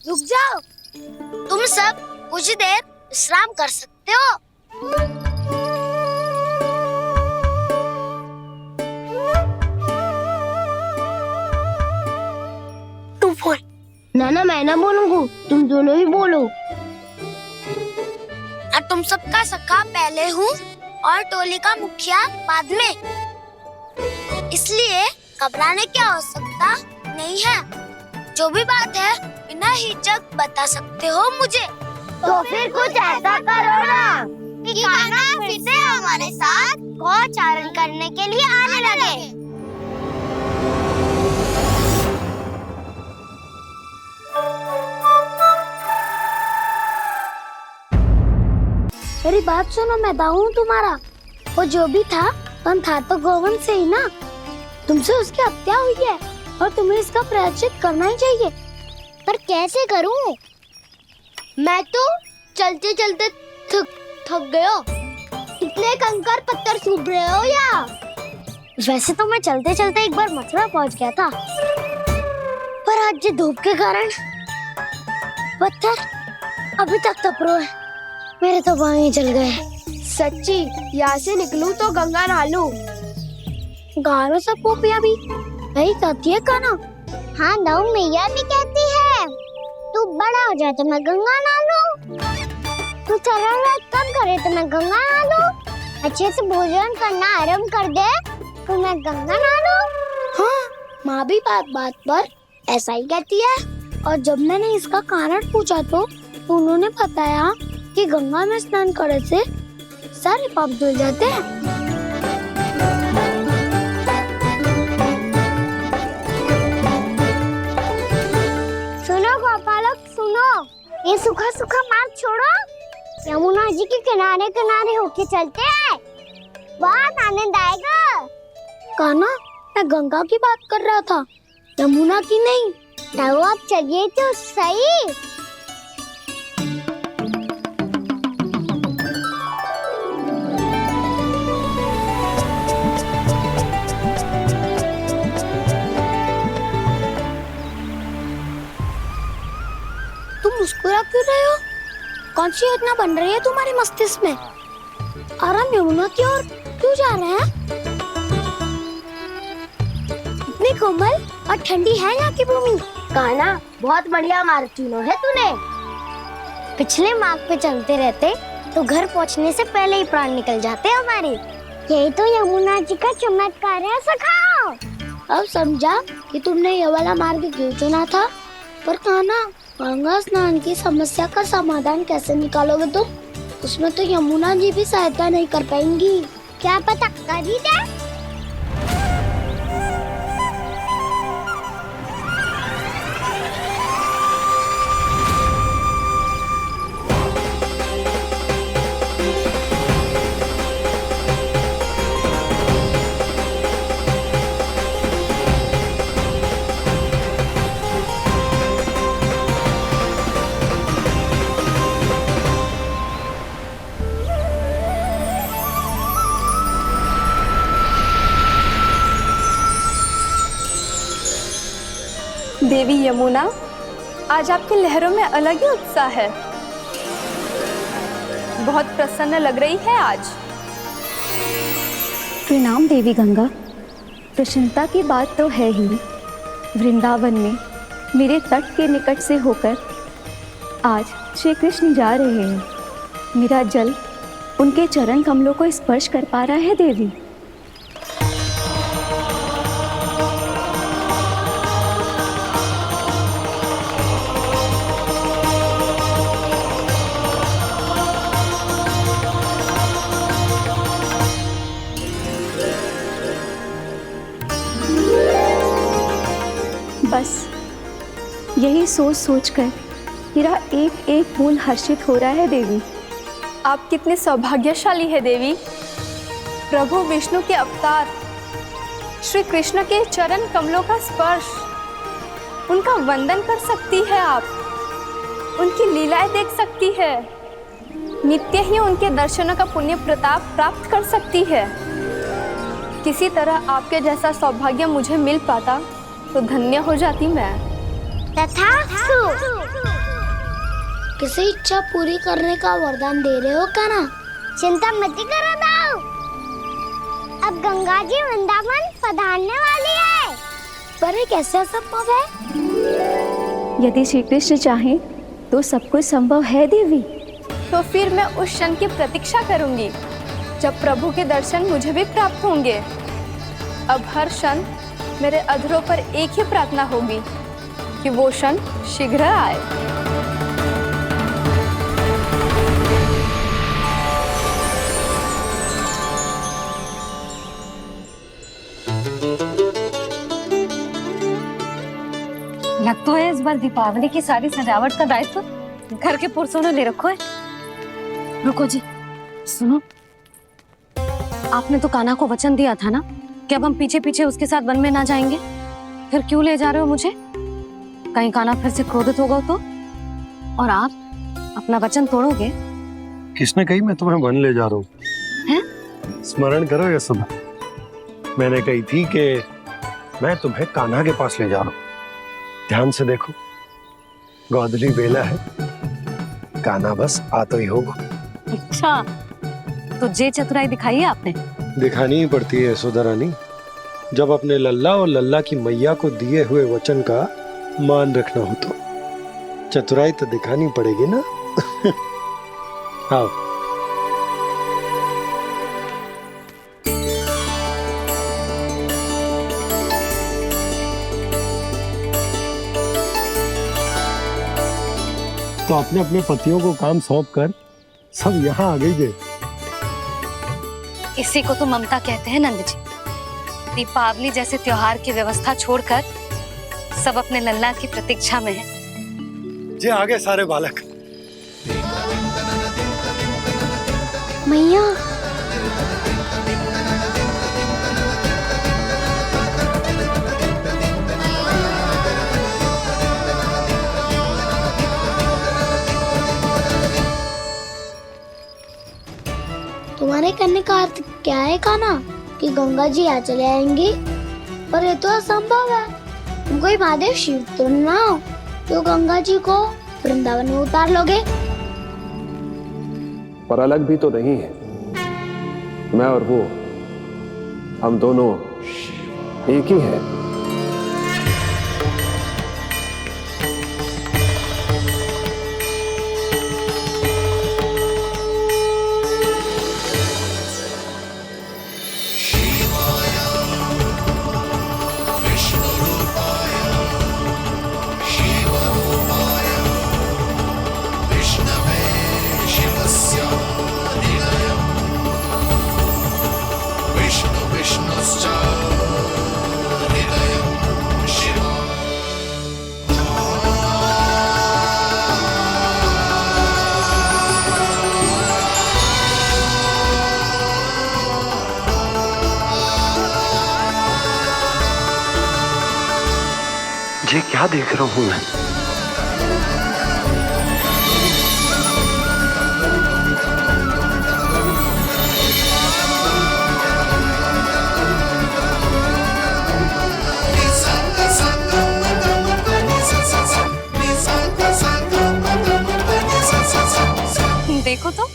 रुक जाओ, तुम सब कुछ देर विश्राम कर सकते हो। तू बोल। ना मैं ना बोलूंगा, तुम दोनों ही बोलो। और तुम सबका सखा पहले हूँ और टोली का मुखिया बाद में, इसलिए घबराने की आवश्यकता नहीं है। जो भी बात है बिना हिचक बता सकते हो मुझे। तो फिर कुछ ऐसा करो ना कि कान्हा फिर से हमारे साथ गोचारण करने के लिए आने लगे। मेरी बात सुनो, मैं दाऊ तुम्हारा। वो जो भी था तो गोवन से ही ना। तुमसे उसकी हत्या हुई है और तुम्हें इसका प्रायश्चित करना ही चाहिए। पर कैसे करूं? मैं तो चलते चलते थक गया। इतने कंकर पत्थर सूख रहे हो या? वैसे तो मैं चलते चलते एक बार मथुरा पहुंच गया था, पर आज ये धूप के कारण पत्थर अभी तक तप रहे हैं। मेरे तो पाँव ही जल गए। सच्ची, यहाँ से निकलूं तो गंगा नहा लूं। गारो सब पोपिया भी वही कहती है कान्हा। हाँ दाऊ मैया भी कहती है, तू बड़ा हो जाए तो मैं गंगा नहा लूं, तू चरण व्रत कब करे तो मैं गंगा नहा लूं, अच्छे से भोजन करना आरंभ कर दे तो मैं गंगा नहा लूं। हाँ, माँ भी बात बात पर ऐसा ही कहती है। और जब मैंने इसका कारण पूछा तो उन्होंने बताया कि गंगा में स्नान करने से सारे पाप धुल जाते हैं। सुनो गोपालक सुनो, ये सूखा सूखा मार्ग छोड़ो, यमुना जी के किनारे किनारे होके चलते हैं, बहुत आनंद आएगा। कान्हा, मैं गंगा की बात कर रहा था, यमुना की नहीं। तो आप चलिए तो सही। तुम मुस्कुरा क्यों रहे हो? कौन सी योजना बन रही है तुम्हारे मस्तिष्क में? और हम यमुना की ओर क्यों जा रहे हैं? इतनी कोमल और ठंडी है यहाँ की भूमि। कान्हा, बहुत बढ़िया मार्ग चुना है तूने। पिछले मार्ग पे चलते रहते तो घर पहुँचने से पहले ही प्राण निकल जाते हमारे। यही तो यमुना जी का चमत्कार है सखाओ। अब समझा कि तुमने ये वाला मार्ग क्यों चुना था। पर कान्हा, गंगा स्नान की समस्या का समाधान कैसे निकालोगे तुम? उसमें तो यमुना जी भी सहायता नहीं कर पाएंगी। क्या पता कर ही दे। देवी यमुना, आज आपकी लहरों में अलग ही उत्साह है। बहुत प्रसन्न लग रही है आज। प्रणाम देवी गंगा। प्रसन्नता की बात तो है ही। वृंदावन में मेरे तट के निकट से होकर आज श्री कृष्ण जा रहे हैं। मेरा जल उनके चरण कमलों को स्पर्श कर पा रहा है देवी। बस यही सोच सोचकर मेरा एक एक खून हर्षित हो रहा है देवी। आप कितने सौभाग्यशाली है देवी। प्रभु विष्णु के अवतार श्री कृष्ण के चरण कमलों का स्पर्श, उनका वंदन कर सकती है आप, उनकी लीलाएं देख सकती है, नित्य ही उनके दर्शनों का पुण्य प्रताप प्राप्त कर सकती है। किसी तरह आपके जैसा सौभाग्य मुझे मिल पाता तो धन्य हो जाती मैं। तथास्तु। किसी इच्छा पूरी करने का वरदान दे रहे हो क्या ना? चिंता मत करो दाऊ, अब गंगा जी वृंदावन पधारने वाली है। पर ये कैसे संभव है? यदि श्री कृष्ण चाहें तो सब कुछ संभव है देवी। तो फिर मैं उस क्षण की प्रतीक्षा करूंगी जब प्रभु के दर्शन मुझे भी प्राप्त होंगे। अब हर क्षण मेरे अधरों पर एक ही प्रार्थना होगी कि वो क्षण शीघ्र आए। लग तो है इस बार दीपावली की सारी सजावट का दायित्व घर के पुरुषों ने ले रखो है। रुको जी, सुनो, आपने तो कान्हा को वचन दिया था ना कि अब हम पीछे पीछे उसके साथ वन में ना जाएंगे, फिर क्यों ले जा रहे हो मुझे? कहीं कान्हा फिर से क्रोधित होगा तो? और आप अपना वचन तोड़ोगे? किसने कही मैं तुम्हें वन ले जा रहा हूँ? स्मरण करो यशोदा, मैंने कही थी कि मैं तुम्हें कान्हा के पास ले जा रहा हूँ। ध्यान से देखो, गोधली बेला है, कान्हा बस आ तो ही होगा। अच्छा, तो जे चतुराई दिखाई है आपने? दिखानी ही पड़ती है यशोदा रानी, जब अपने लल्ला और लल्ला की मैया को दिए हुए वचन का मान रखना हो तो चतुराई तो दिखानी पड़ेगी ना। आओ। तो अपने अपने पतियों को काम सौंप कर सब यहाँ आ गई थे। इसी को तो ममता कहते हैं नंद जी। दीपावली जैसे त्योहार की व्यवस्था छोड़कर सब अपने लल्ला की प्रतीक्षा में हैं। जे आगे सारे बालक। मैया, तुम्हारे कहने का अर्थ क्या है कान्हा? कि गंगा जी आ चले आएंगी? पर ये तो असंभव है। तुम कोई महादेव शिव तो ना हो तो गंगा जी को वृंदावन में उतार लोगे? पर अलग भी तो नहीं है, मैं और वो, हम दोनों एक ही हैं। ये क्या देख रहा हूं मैं? देखो तो,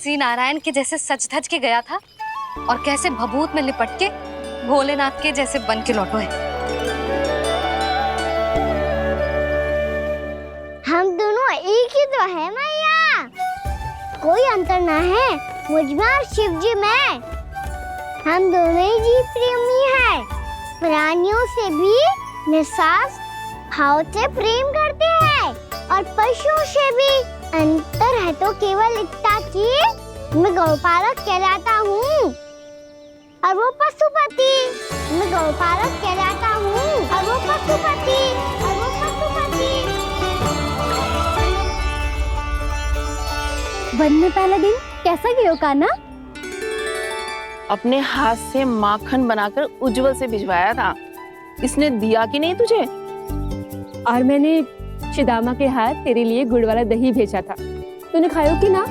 श्री नारायण के जैसे सच धज के गया था और कैसे भभूत में लिपट के भोलेनाथ के जैसे बन के लौटो है। हम दोनों एक ही तो है मैया, कोई अंतर ना है मुझ में और शिव जी में। हम दोनों ही जीव प्रेमी हैं, प्राणियों से भी निस्वार्थ भाव से प्रेम करते हैं और पशुओं से भी। अंतर है तो केवल इतना कि मैं गौपालक कहलाता हूँ और वो पशुपति। मैं गौपालक कहलाता हूँ और वो पशुपति। वन में पहला दिन कैसा गया कान्हा? अपने हाथ से माखन बनाकर उज्जवल से भिजवाया था। इसने दिया कि नहीं तुझे? और मैंने शिदामा के हाथ तेरे लिए गुड़ वाला दही भेजा था, तूने खायो कि ना?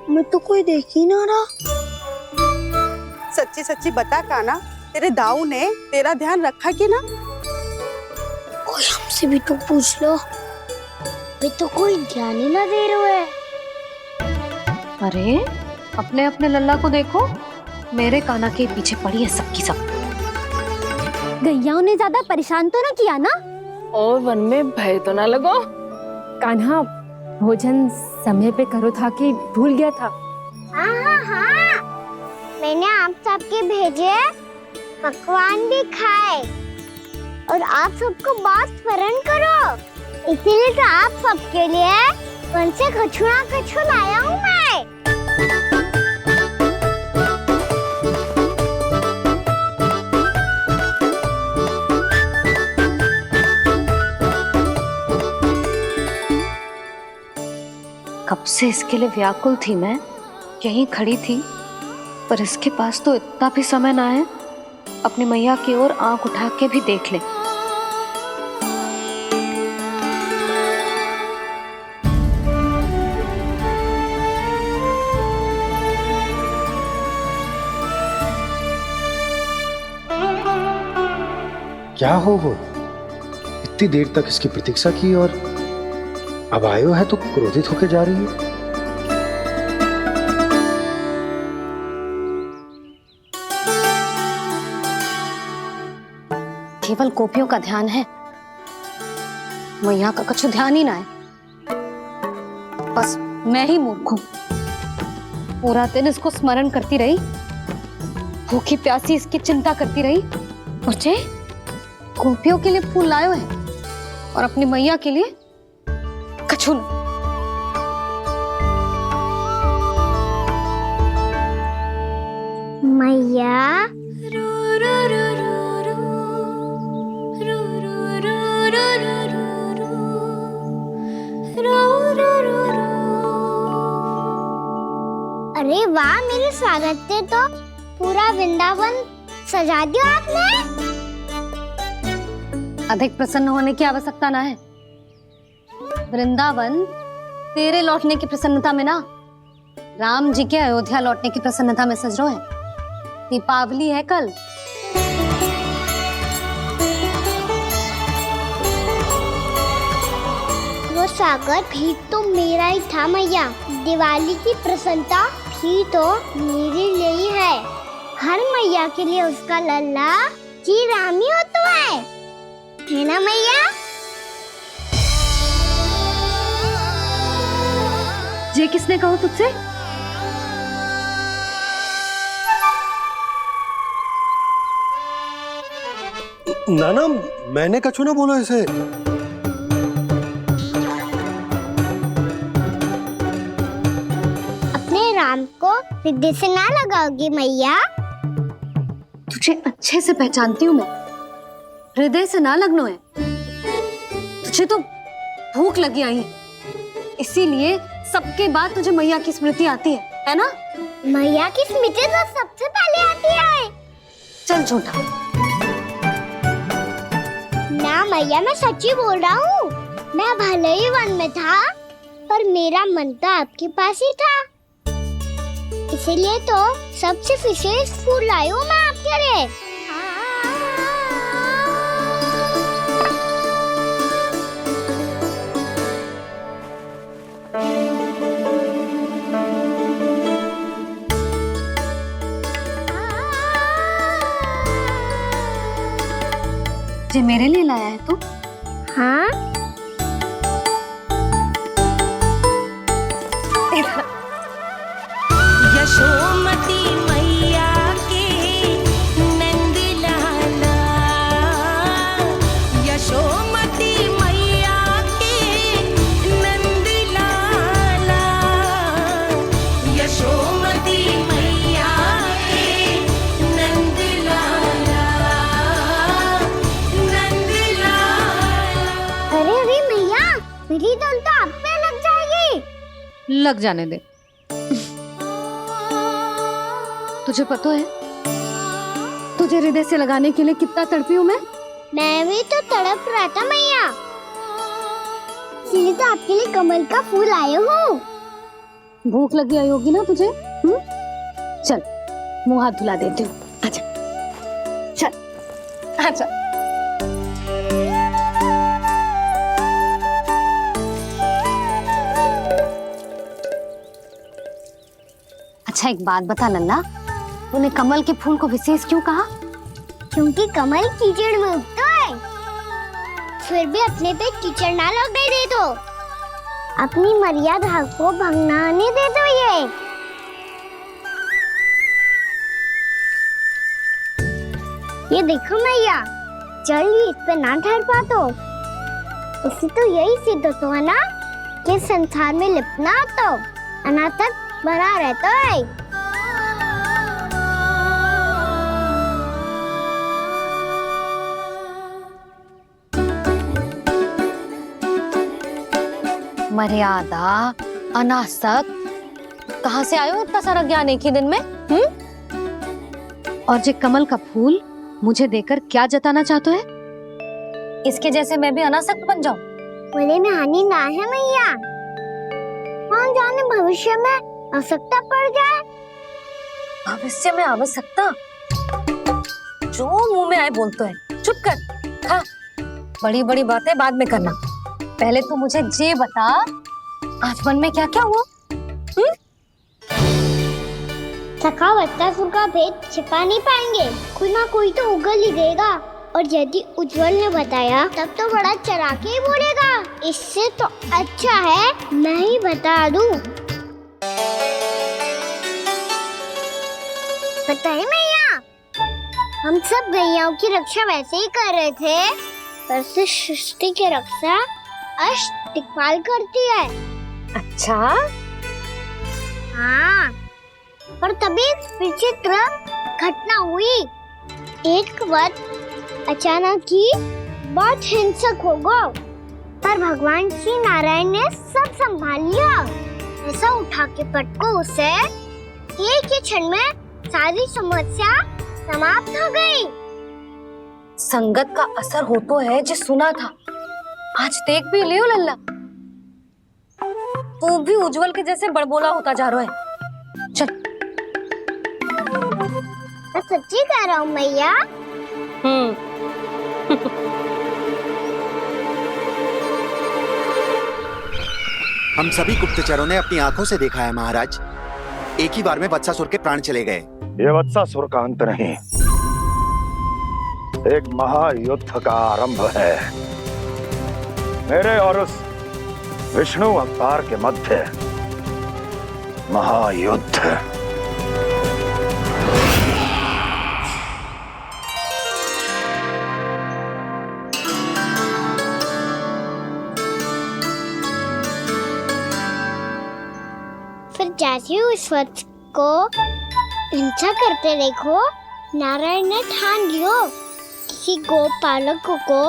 मैं तो कोई देख ही ना रहा। सच्ची सच्ची बता काना, तेरे दाऊ ने तेरा ध्यान रखा कि ना? कोई हमसे भी तो पूछ लो, भी तो कोई ध्यान ही ना दे रहे है। अरे अपने अपने लल्ला को देखो, मेरे काना के पीछे पड़ी है सबकी सब। गैयाओं ने ज्यादा परेशान तो ना किया ना? और वन में भय तो ना लगो? कान्हा भोजन समय पे करो था कि भूल गया था? हाँ, मैंने आप सबके भेजे पकवान भी खाए और आप सबको बात स्मरण करो, इसीलिए तो आप सबके लिए वन से कछु लाया हूँ मैं। कब से इसके लिए व्याकुल थी मैं, यहीं खड़ी थी, पर इसके पास तो इतना भी समय ना है अपनी मैया की ओर आंख उठा के भी देख ले। क्या हो वो? इतनी देर तक इसकी प्रतीक्षा की और अब आयो है तो क्रोधित होकर जा रही है। केवल गोपियों का ध्यान है, मैया का कुछ ध्यान ही ना है। बस मैं ही मूर्ख हूं, पूरा दिन इसको स्मरण करती रही, भूखी प्यासी इसकी चिंता करती रही, और जे गोपियों के लिए फूल लायो है और अपनी मैया के लिए कछु न। मैया अरे वाह, मेरे स्वागत से तो पूरा वृंदावन सजा दिया आपने। अधिक प्रसन्न होने की आवश्यकता ना है। वृंदावन तेरे लौटने की प्रसन्नता में ना, राम जी के अयोध्या लौटने की प्रसन्नता में सज रहा है। दीपावली है कल। वो स्वागत भी तो मेरा ही था मैया। दिवाली की प्रसन्नता भी तो मेरे लिए ही है। हर मैया के लिए उसका लल्ला जी राम ही होता है ना मैया? ये किसने कहा तुझसे? नाना, मैंने कछु ना बोला इसे। अपने राम को हृदय से ना लगाओगी मैया? तुझे अच्छे से पहचानती हूँ मैं, हृदय से ना लगनो है। तुझे तो भूख लगी आई है, इसीलिए सबके बाद तुझे मैया की स्मृति आती है ना? मैया की स्मृति तो सबसे पहले आती है। चल झूठा। ना मैया, मैं सच्ची बोल रहा हूँ। मैं भले ही वन में था, पर मेरा मन तो आपके पास ही था, इसीलिए तो सबसे विशेष फूल लाई हूँ मैं आपके लिए। ये मेरे लिए लाया है तू? हाँ। यशोमती मैया के नंद लाला, यशोमती मैया के नंद लाला, यशोमती मैया के नंद लाला, नंद लाला। लग जाने दे। तुझे पता है तुझे हृदय से लगाने के लिए कितना तड़पी हूँ मैं भी तो तड़प रहा था मैया, इसलिए तो आपके लिए कमल का फूल आए हूँ। भूख लगी आई होगी ना तुझे? चल मुंह हाथ धुला देती हूँ। आजा चल आजा। अच्छा एक बात बता लल्ला, तूने कमल के फूल को विशेष क्यों कहा? क्योंकि कमल कीचड़ में उगता है, फिर भी अपने पे कीचड़ ना लगने दे दो, अपनी मर्यादा को भंग ना आने दे दो। ये देखो मैया, जल इस पे ना ठहर पा तो इससे तो यही सिद्ध होता है ना कि संसार में लिपना तो अनाथक बना रहता है। मर्यादा, अनासक, कहाँ से आयो इतना सारा ज्ञान एक ही दिन में? और जे कमल का फूल मुझे देकर क्या जताना चाहते है? इसके जैसे मैं भी अनासक्त बन जाऊं? बोले में हानि ना है मैया, कौन जाने भविष्य में आवश्यकता पड़ जाए। भविष्य में आवश्यकता? जो मुंह में आए बोलते हैं, चुप कर। हाँ, बड़ी बड़ी बातें बाद में करना, पहले तू मुझे ये बता आज मन में क्या क्या हुआ? सखा बत्तासुर का भेद छिपा नहीं पाएंगे, कोई ना कोई तो उगल ही देगा, और यदि उज्जवल ने बताया तब तो बड़ा चला के ही बोलेगा। इससे तो अच्छा है मैं ही बता दूं। बताइए मैया, हम सब गैयाओं की रक्षा वैसे ही कर रहे थे, पर से सृष्टि की रक्षा अष्ट दिक्पाल करती है। अच्छा? हाँ, पर तभी विचित्र घटना हुई। एक वक्त अचानक ही बहुत हिंसक हो गया, पर भगवान श्री नारायण ने सब संभाल लिया। ऐसा उठा के पटको उसे, एक ही क्षण में सारी समस्या समाप्त हो गई। संगत का असर हो तो है जो सुना था, आज देख भी लियो लल्ला, तू भी उज्जवल के जैसे बड़बोला होता जा रहा है। चल। मैं सच्ची कह रहा हूँ मैया। हम सभी गुप्तचरों ने अपनी आंखों से देखा है महाराज, एक ही बार में वत्सासुर के प्राण चले गए। ये वत्सासुर का अंत नहीं, एक महायुद्ध का आरंभ है। मेरे और उस विष्णु अवतार के मध्य महायुद्ध। फिर जैसे ही उस वत्स को हिंसा करते देखो, नारायण ने ठान लियो किसी गोपालक को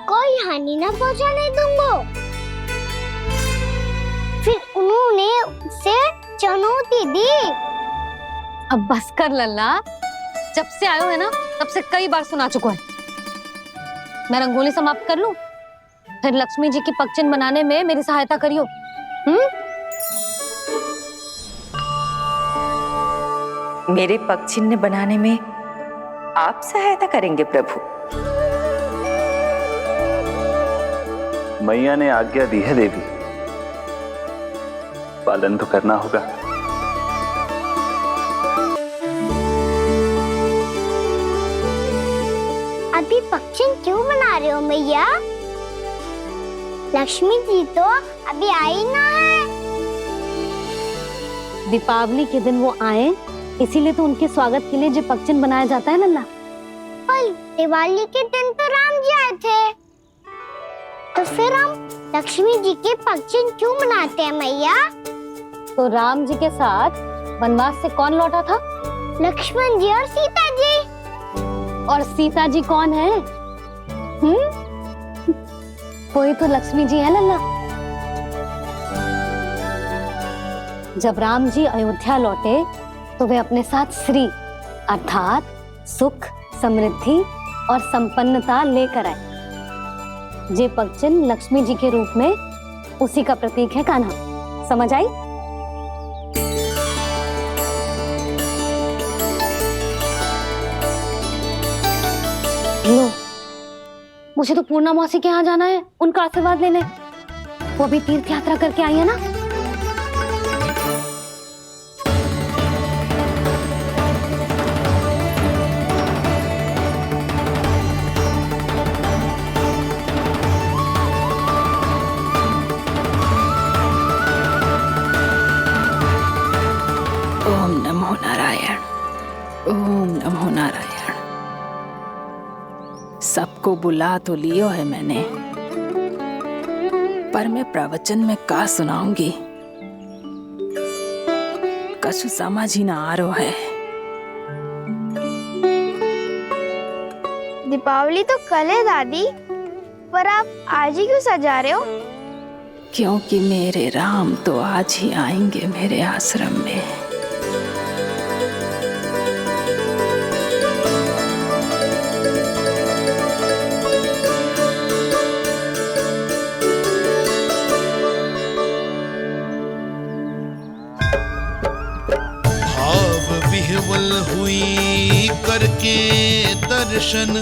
कोई हानि न पहुंचाने दूंगा। फिर उन्होंने उसे चुनौती दी। अब बस कर लल्ला, जब से आयो है ना तब से कई बार सुना चुका है। मैं रंगोली समाप्त कर लूं, फिर लक्ष्मी जी की पगचिन बनाने में मेरी सहायता करियो। मेरे पगचिन्ह बनाने में आप सहायता करेंगे प्रभु? मैया ने आज्ञा दी है देवी, पालन तो करना होगा। अभी पक्षी क्यों बना रहे हो मैया? लक्ष्मी जी तो अभी आई ना है। दीपावली के दिन वो आए, इसीलिए तो उनके स्वागत के लिए जो पगचिन बनाया जाता है लल्ला। पर दिवाली के दिन तो राम जी आए थे, तो फिर हम लक्ष्मी जी के पगचिन क्यों बनाते हैं मैया? तो राम जी के साथ वनवास से कौन लौटा था? लक्ष्मण जी और सीता जी। और सीता जी कौन है? वही तो लक्ष्मी जी है लल्ला। जब राम जी अयोध्या लौटे तो वे अपने साथ श्री अर्थात सुख, समृद्धि और संपन्नता लेकर आए। ये पगचिन्ह लक्ष्मी जी के रूप में उसी का प्रतीक है कान्हा। समझ आई? लो, मुझे तो पूर्णा मौसी के यहाँ जाना है उनका आशीर्वाद लेने। वो भी तीर्थ यात्रा करके आई है ना। ओम नमो नारायण, ओम नमो नारायण। सबको बुला तो लियो है मैंने, पर मैं प्रवचन में का सुनाऊंगी, कछु समझ ही ना आ रहा है। दीपावली तो कल है दादी, पर आप आज ही क्यों सजा रहे हो? क्योंकि मेरे राम तो आज ही आएंगे मेरे आश्रम में। विह्वल हुई करके दर्शन,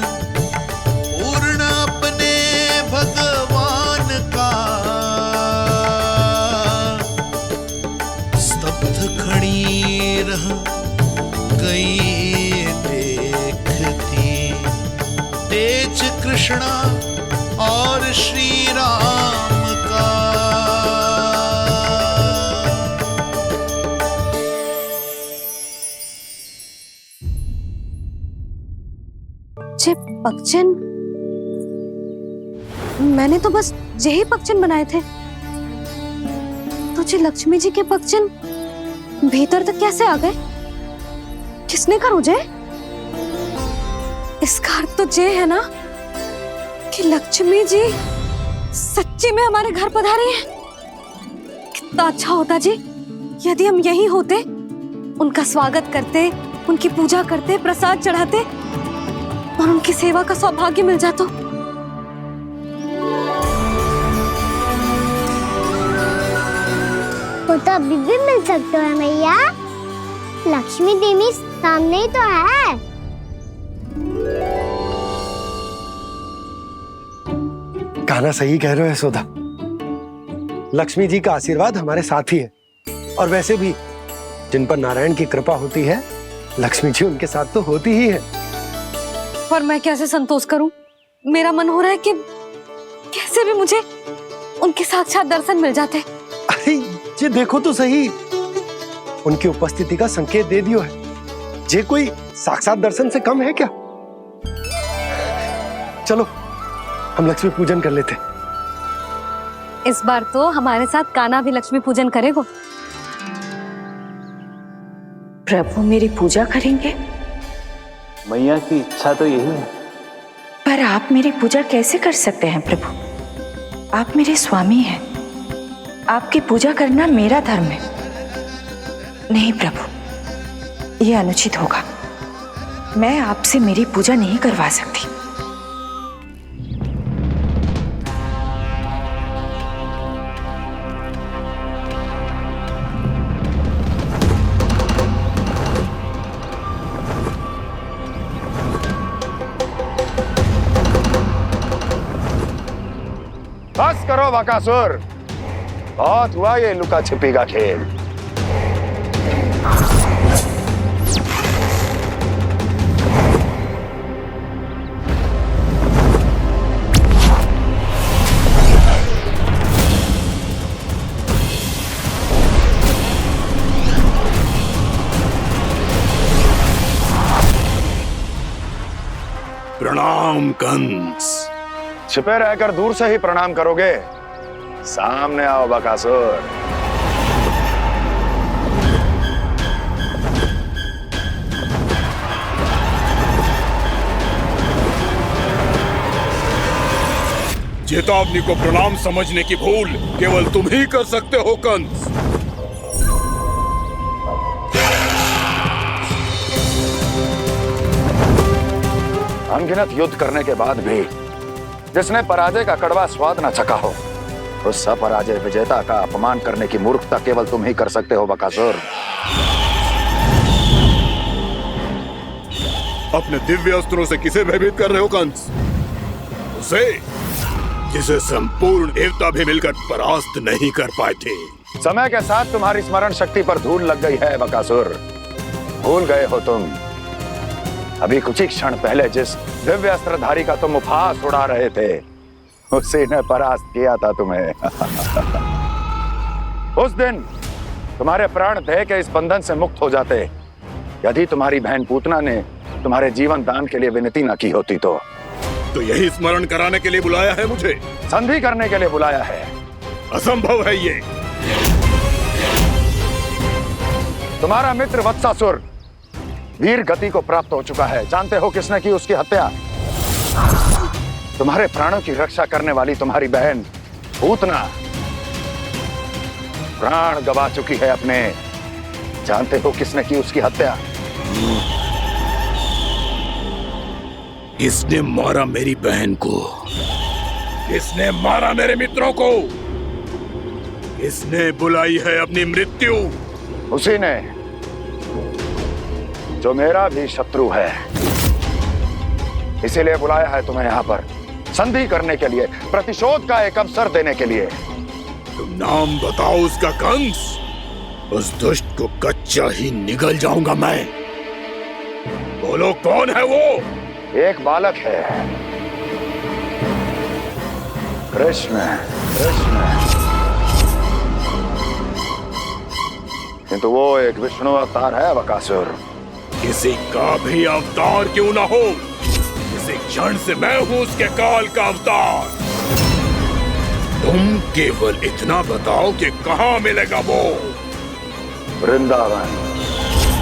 पूर्ण अपने भगवान का, स्तब्ध खड़ी रह गई देखती तेज कृष्णा और श्री राम का। जे पगचिन्ह, मैंने तो बस यही पगचिन्ह बनाए थे, तो जे लक्ष्मी जी के पगचिन्ह भीतर तक कैसे आ गए? किसने करो जे? इसका अर्थ तो ये है ना कि लक्ष्मी जी सच्ची में हमारे घर पधारी हैं। कितना अच्छा होता जी यदि हम यहीं होते, उनका स्वागत करते, उनकी पूजा करते, प्रसाद चढ़ाते और उनकी सेवा का सौभाग्य मिल जाता। वो तो अभी भी मिल सकते हैं मैया, लक्ष्मी देवी सामने ही तो है। कान्हा सही कह रहे हो यशोदा, लक्ष्मी जी का आशीर्वाद हमारे साथ ही है। और वैसे भी जिन पर नारायण की कृपा होती है, लक्ष्मी जी उनके साथ तो होती ही है। पर मैं कैसे संतोष करूं? मेरा मन हो रहा है कि कैसे भी मुझे उनके साक्षात दर्शन मिल जाते। अरे ये देखो तो सही, उनकी उपस्थिति का संकेत दे दियो है। ये कोई साक्षात दर्शन से कम है क्या? चलो हम लक्ष्मी पूजन कर लेते। इस बार तो हमारे साथ कान्हा भी लक्ष्मी पूजन करेगा। प्रभु मेरी पूजा करेंगे? मैया की इच्छा तो यही है। पर आप मेरी पूजा कैसे कर सकते हैं प्रभु? आप मेरे स्वामी हैं, आपकी पूजा करना मेरा धर्म है। नहीं प्रभु, यह अनुचित होगा। मैं आपसे मेरी पूजा नहीं करवा सकती। बस करो बकासुर, बहुत हुआ ये लुका छिपी का खेल। प्रणाम कंस। छिपे रहकर दूर से ही प्रणाम करोगे? सामने आओ बकासुर। चेतावनी को प्रणाम समझने की भूल केवल तुम ही कर सकते हो कंस। अनगिनत युद्ध करने के बाद भी जिसने पराजय का कड़वा स्वाद न चखा हो, उस अपराजय विजेता का अपमान करने की मूर्खता केवल तुम ही कर सकते हो बकासुर। अपने दिव्य अस्त्रों से किसे भयभीत कर रहे हो कंस? उसे जिसे संपूर्ण देवता भी मिलकर परास्त नहीं कर पाए थे। समय के साथ तुम्हारी स्मरण शक्ति पर धूल लग गई है बकासुर। भूल गए हो तुम अभी कुछ ही क्षण पहले जिस दिव्य अस्त्रधारी का तुम उपहास उड़ा रहे थे, उसी ने परास्त किया था तुम्हें। उस दिन तुम्हारे प्राण देह के इस बंधन से मुक्त हो जाते यदि तुम्हारी बहन पूतना ने तुम्हारे जीवन दान के लिए विनती न की होती तो यही स्मरण कराने के लिए बुलाया है मुझे? संधि करने के लिए बुलाया है। असंभव है ये। तुम्हारा मित्र वत्सासुर वीर गति को प्राप्त हो चुका है। जानते हो किसने की उसकी हत्या? तुम्हारे प्राणों की रक्षा करने वाली तुम्हारी बहन पूतना प्राण गवा चुकी है अपने। जानते हो किसने की उसकी हत्या? किसने मारा मेरी बहन को? किसने मारा मेरे मित्रों को? किसने बुलाई है अपनी मृत्यु? उसी ने जो मेरा भी शत्रु है। इसीलिए बुलाया है तुम्हें यहाँ पर संधि करने के लिए, प्रतिशोध का एक अवसर देने के लिए। तुम नाम बताओ उसका कंस। उस दुष्ट को कच्चा ही निगल जाऊंगा मैं। बोलो कौन है वो? एक बालक है, कृष्ण। किंतु वो एक विष्णु अवतार है बकासुर। किसी का भी अवतार क्यों ना हो, इसी क्षण से मैं हूं उसके काल का अवतार। तुम केवल इतना बताओ कि कहां मिलेगा वो? वृंदावन।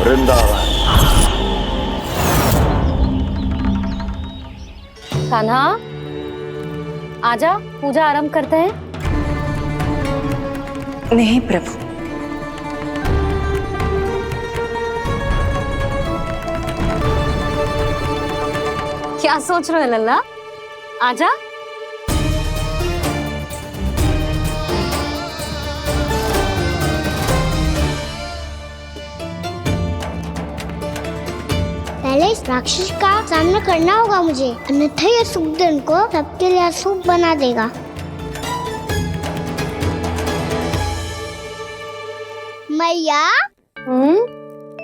वृंदावन। कान्हा, आजा, पूजा आरंभ करते हैं। नहीं प्रभु, क्या सोच रहे हो लल्ला? आजा। पहले इस राक्षस का सामना करना होगा मुझे, अन्यथा ये शुभ दिन को सबके लिए अशुभ बना देगा। मैया,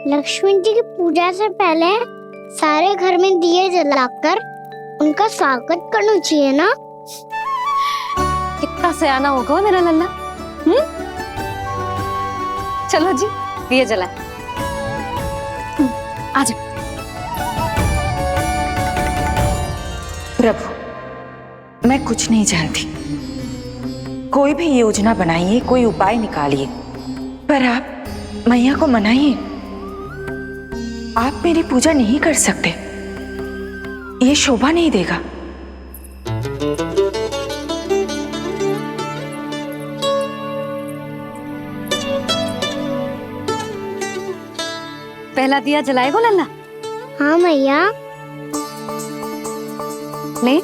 लक्ष्मी जी की पूजा से पहले सारे घर में दिए जलाकर उनका स्वागत करना चाहिए ना? कितना सयाना होगा मेरा लल्ला। चलो जी, दिए जलाए। आजा। प्रभु, मैं कुछ नहीं जानती। कोई भी योजना बनाइए, कोई उपाय निकालिए, पर आप मैया को मनाइए। आप मेरी पूजा नहीं कर सकते, ये शोभा नहीं देगा। पहला दिया जलाएगो लल्ला? हाँ मैया। ले,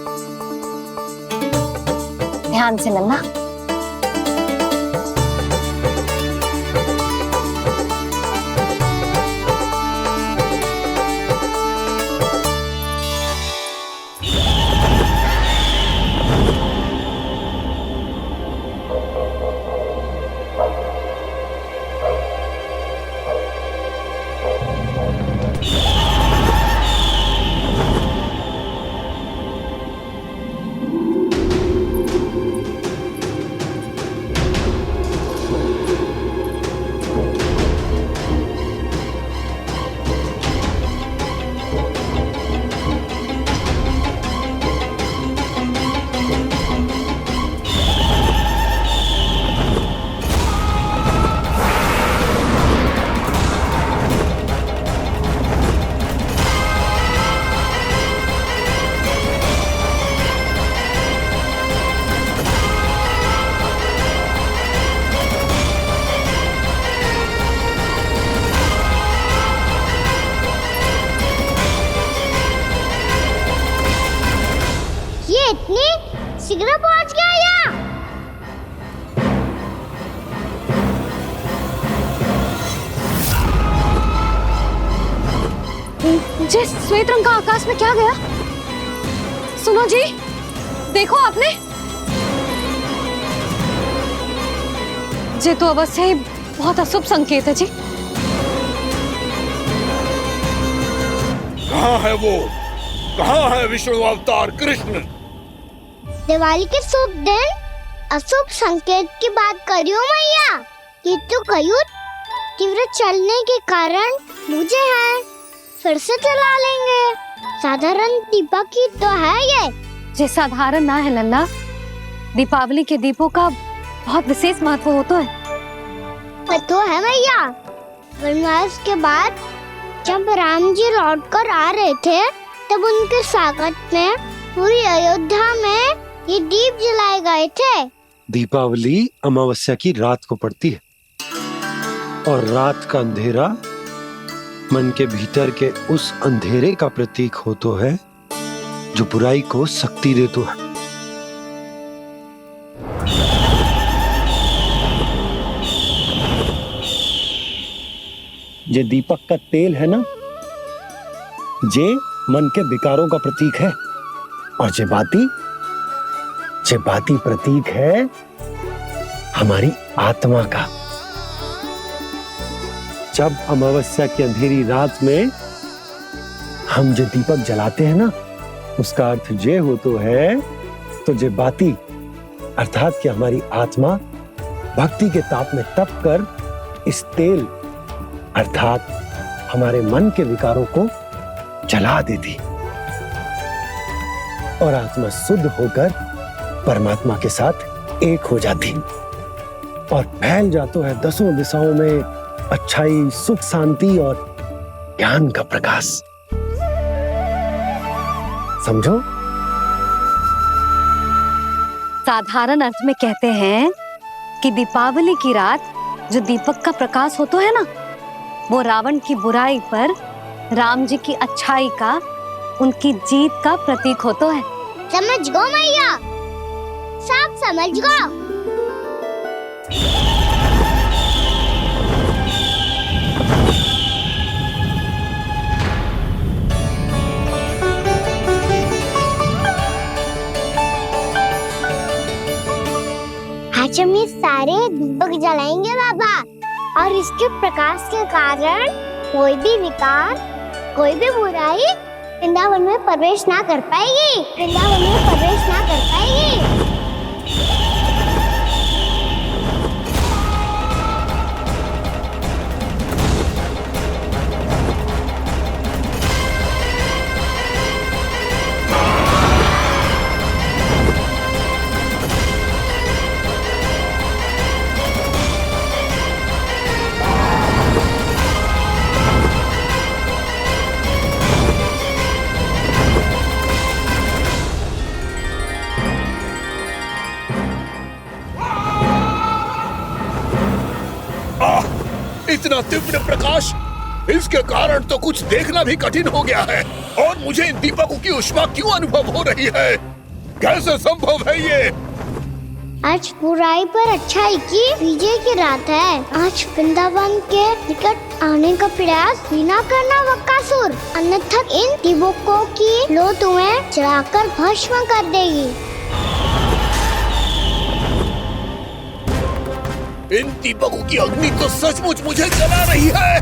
ध्यान से लल्ला। इतनी शीघ्र पहुंच गया यहाँ? जी श्वेत रंग का आकाश में क्या गया? सुनो जी, देखो आपने, ये तो अवश्य ही बहुत अशुभ संकेत है जी। कहाँ है वो? कहाँ है विष्णु अवतार कृष्ण? दिवाली के शुभ दिन अशुभ संकेत की बात कर रही हूँ मैया। ये तो कयूर तीव्र चलने के कारण मुझे है, फिर से चला लेंगे। साधारण दीपक ही तो है ये साधारण ना है लल्ला, दीपावली के दीपों का बहुत विशेष महत्व होता है। तो है मैया, वनवास के बाद जब राम जी लौट कर आ रहे थे तब उनके स्वागत में पूरी अयोध्या में ये दीप जलाए गए थे। दीपावली अमावस्या की रात को पड़ती है और रात का अंधेरा मन के भीतर के उस अंधेरे का प्रतीक हो तो है जो बुराई को शक्ति दे तो है। ये दीपक का तेल है ना, जे मन के विकारों का प्रतीक है, और जे बाती प्रतीक है हमारी आत्मा का। जब अमावस्या की अंधेरी रात में हम जो दीपक जलाते हैं ना, उसका अर्थ ये हो तो है, तो जे बाती अर्थात कि हमारी आत्मा भक्ति के ताप में तप कर इस तेल अर्थात हमारे मन के विकारों को जला देती और आत्मा शुद्ध होकर परमात्मा के साथ एक हो जाती और फैल जाता है दसों दिशाओं में अच्छाई, सुख, शांति और ज्ञान का प्रकाश। समझो? साधारण अर्थ में कहते हैं कि दीपावली की रात जो दीपक का प्रकाश होता है ना, वो रावण की बुराई पर राम जी की अच्छाई का, उनकी जीत का प्रतीक होता है। समझ गो मैया, सब समझ गो। आज हम ये सारे दीपक जलाएंगे बाबा, और इसके प्रकाश के कारण कोई भी विकार, कोई भी बुराई वृंदावन में प्रवेश ना कर पाएगी, वृंदावन में प्रवेश ना कर पाएगी। इतना तीव्र प्रकाश, इसके कारण तो कुछ देखना भी कठिन हो गया है। और मुझे इन दीपकों की ऊष्मा क्यों अनुभव हो रही है? कैसे संभव है ये? आज बुराई पर अच्छाई की विजय की रात है। आज वृंदावन के निकट आने का प्रयास भी ना करना बकासुर, अन्यथा इन दीपकों की लो तुम्हें जलाकर भस्म कर देगी। इन दीपकों की अग्नि तो सचमुच मुझे जला रही है।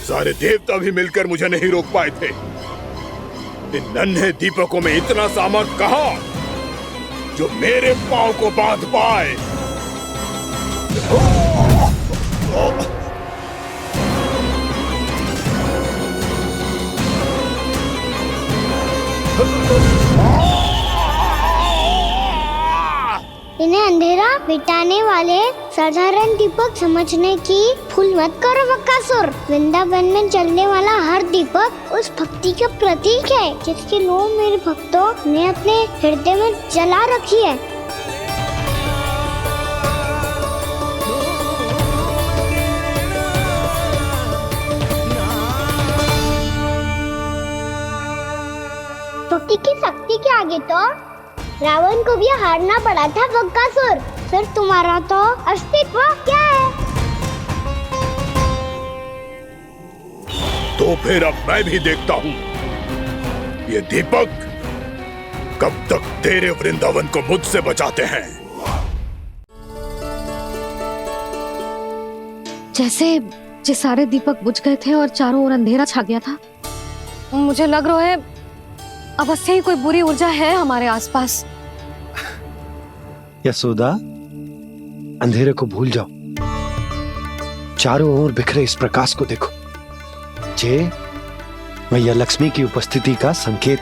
सारे देवता भी मिलकर मुझे नहीं रोक पाए थे। इन नन्हे दीपकों में इतना सामर्थ्य कहां जो मेरे पांव को बांध पाए। इन्हें अंधेरा मिटाने वाले साधारण दीपक समझने की भूल मत करो बकासुर। वृंदावन में जलने वाला हर दीपक उस भक्ति का प्रतीक है जिसकी लो मेरे भक्तों ने अपने हृदय में जला रखी है। भक्ति की शक्ति के आगे तो रावण को भी हारना पड़ा था बकासुर। फिर तुम्हारा तो अस्तित्व क्या है? तो फिर अब मैं भी देखता हूँ ये दीपक कब तक तेरे वृंदावन को मुझसे बचाते हैं। जैसे सारे दीपक बुझ गए थे और चारों ओर अंधेरा छा गया था, मुझे लग रहा है अवश्य ही कोई बुरी ऊर्जा है हमारे आसपास। यशोदा, अंधेरे को भूल जाओ, चारों ओर बिखरे इस प्रकाश को देखो। जे मैया लक्ष्मी की उपस्थिति का संकेत,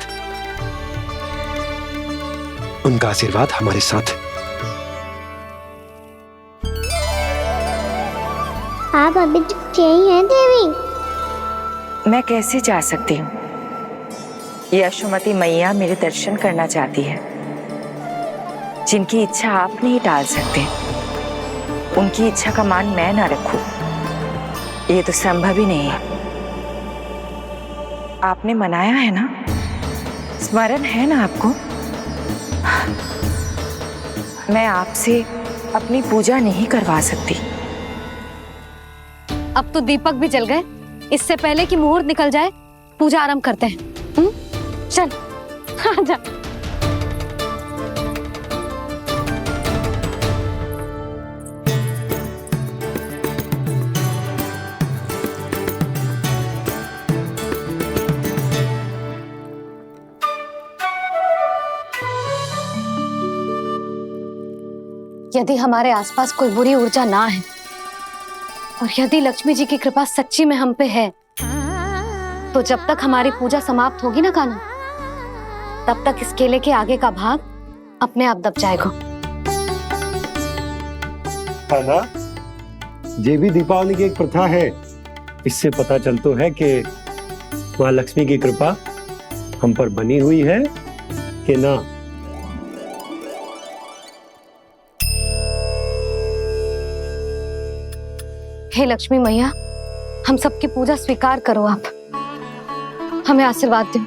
उनका आशीर्वाद हमारे साथ है। आप अभी तक यही हैं देवी? मैं कैसे जा सकती हूँ? यशोमती मैया मेरे दर्शन करना चाहती है। जिनकी इच्छा आप नहीं टाल सकते, उनकी इच्छा का मान मैं ना रखूं, ये तो संभव ही नहीं है। आपने मनाया है ना, स्मरण है ना आपको? मैं आपसे अपनी पूजा नहीं करवा सकती। अब तो दीपक भी जल गए, इससे पहले कि मुहूर्त निकल जाए पूजा आरंभ करते हैं। चल आजा। यदि हमारे आसपास कोई बुरी ऊर्जा ना है और यदि लक्ष्मी जी की कृपा सच्ची में हम पे है, तो जब तक हमारी पूजा समाप्त होगी ना कान्हा, तब तक इस केले के आगे का भाग अपने आप दब जाएगा। कान्हा, ये भी दीपावली की एक प्रथा है। इससे पता चलता है कि माँ लक्ष्मी की कृपा हम पर बनी हुई है कि ना। हे लक्ष्मी मैया, हम सबकी पूजा स्वीकार करो, आप हमें आशीर्वाद दो।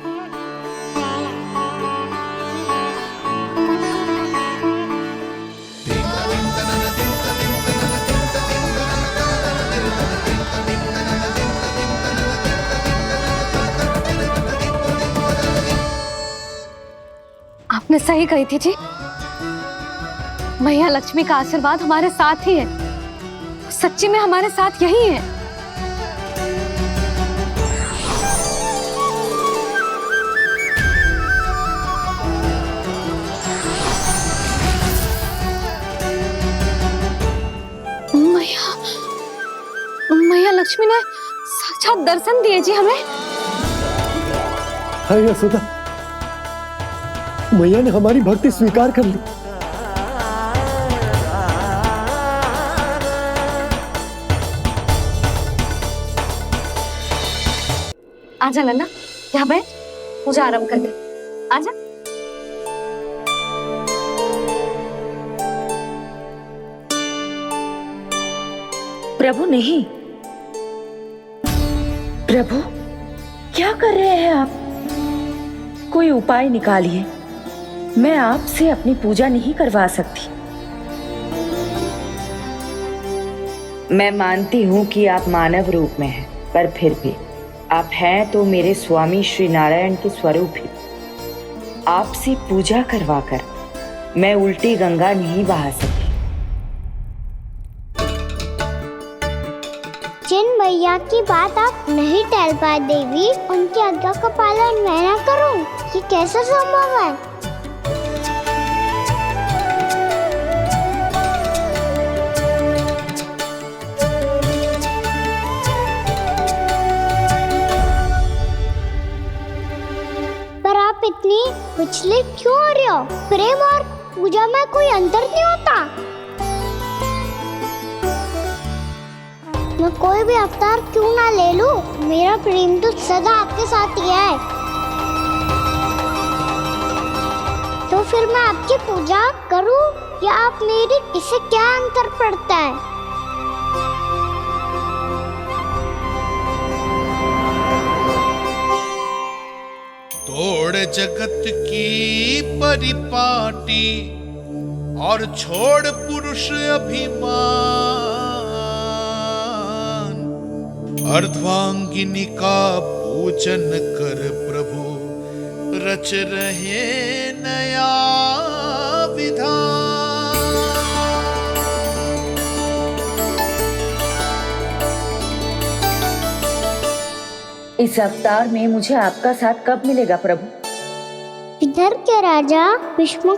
आपने सही कही थी जी, मैया लक्ष्मी का आशीर्वाद हमारे साथ ही है, सच्ची में हमारे साथ यही है। मैया लक्ष्मी ने साक्षात दर्शन दिए जी हमें। हाय यशोदा, मैया ने हमारी भक्ति स्वीकार कर ली। आजा लन्ना, यहाँ बैठ, पूजा आरंभ कर दे। आजा। प्रभु नहीं, प्रभु क्या कर रहे हैं आप? कोई उपाय निकालिए, मैं आपसे अपनी पूजा नहीं करवा सकती। मैं मानती हूँ कि आप मानव रूप में हैं, पर फिर भी आप हैं तो मेरे स्वामी श्री नारायण के स्वरूप ही। आपसे पूजा करवाकर मैं उल्टी गंगा नहीं बहा सकी। जिन भैया की बात आप नहीं टाल पाए देवी, उनकी आज्ञा का पालन मैं ना करूं, ये कैसा संभव है? पर आप इतनी विचलित क्यों हो रहे हो? प्रेम और पूजा में कोई अंतर नहीं होता। मैं कोई भी अवतार क्यों ना ले लूं, मेरा प्रेम तो सदा आपके साथ ही है। तो फिर मैं आपकी पूजा करूं या आप मेरी, इससे क्या अंतर पड़ता है? तोड़ जगत की परिपाटी और छोड़ पुरुष अभिमान, अर्धांगिनी का पूजन कर प्रभु, रच रहे नया विधान। इस अवतार में मुझे आपका साथ कब मिलेगा प्रभु? इधर के राजा भीष्म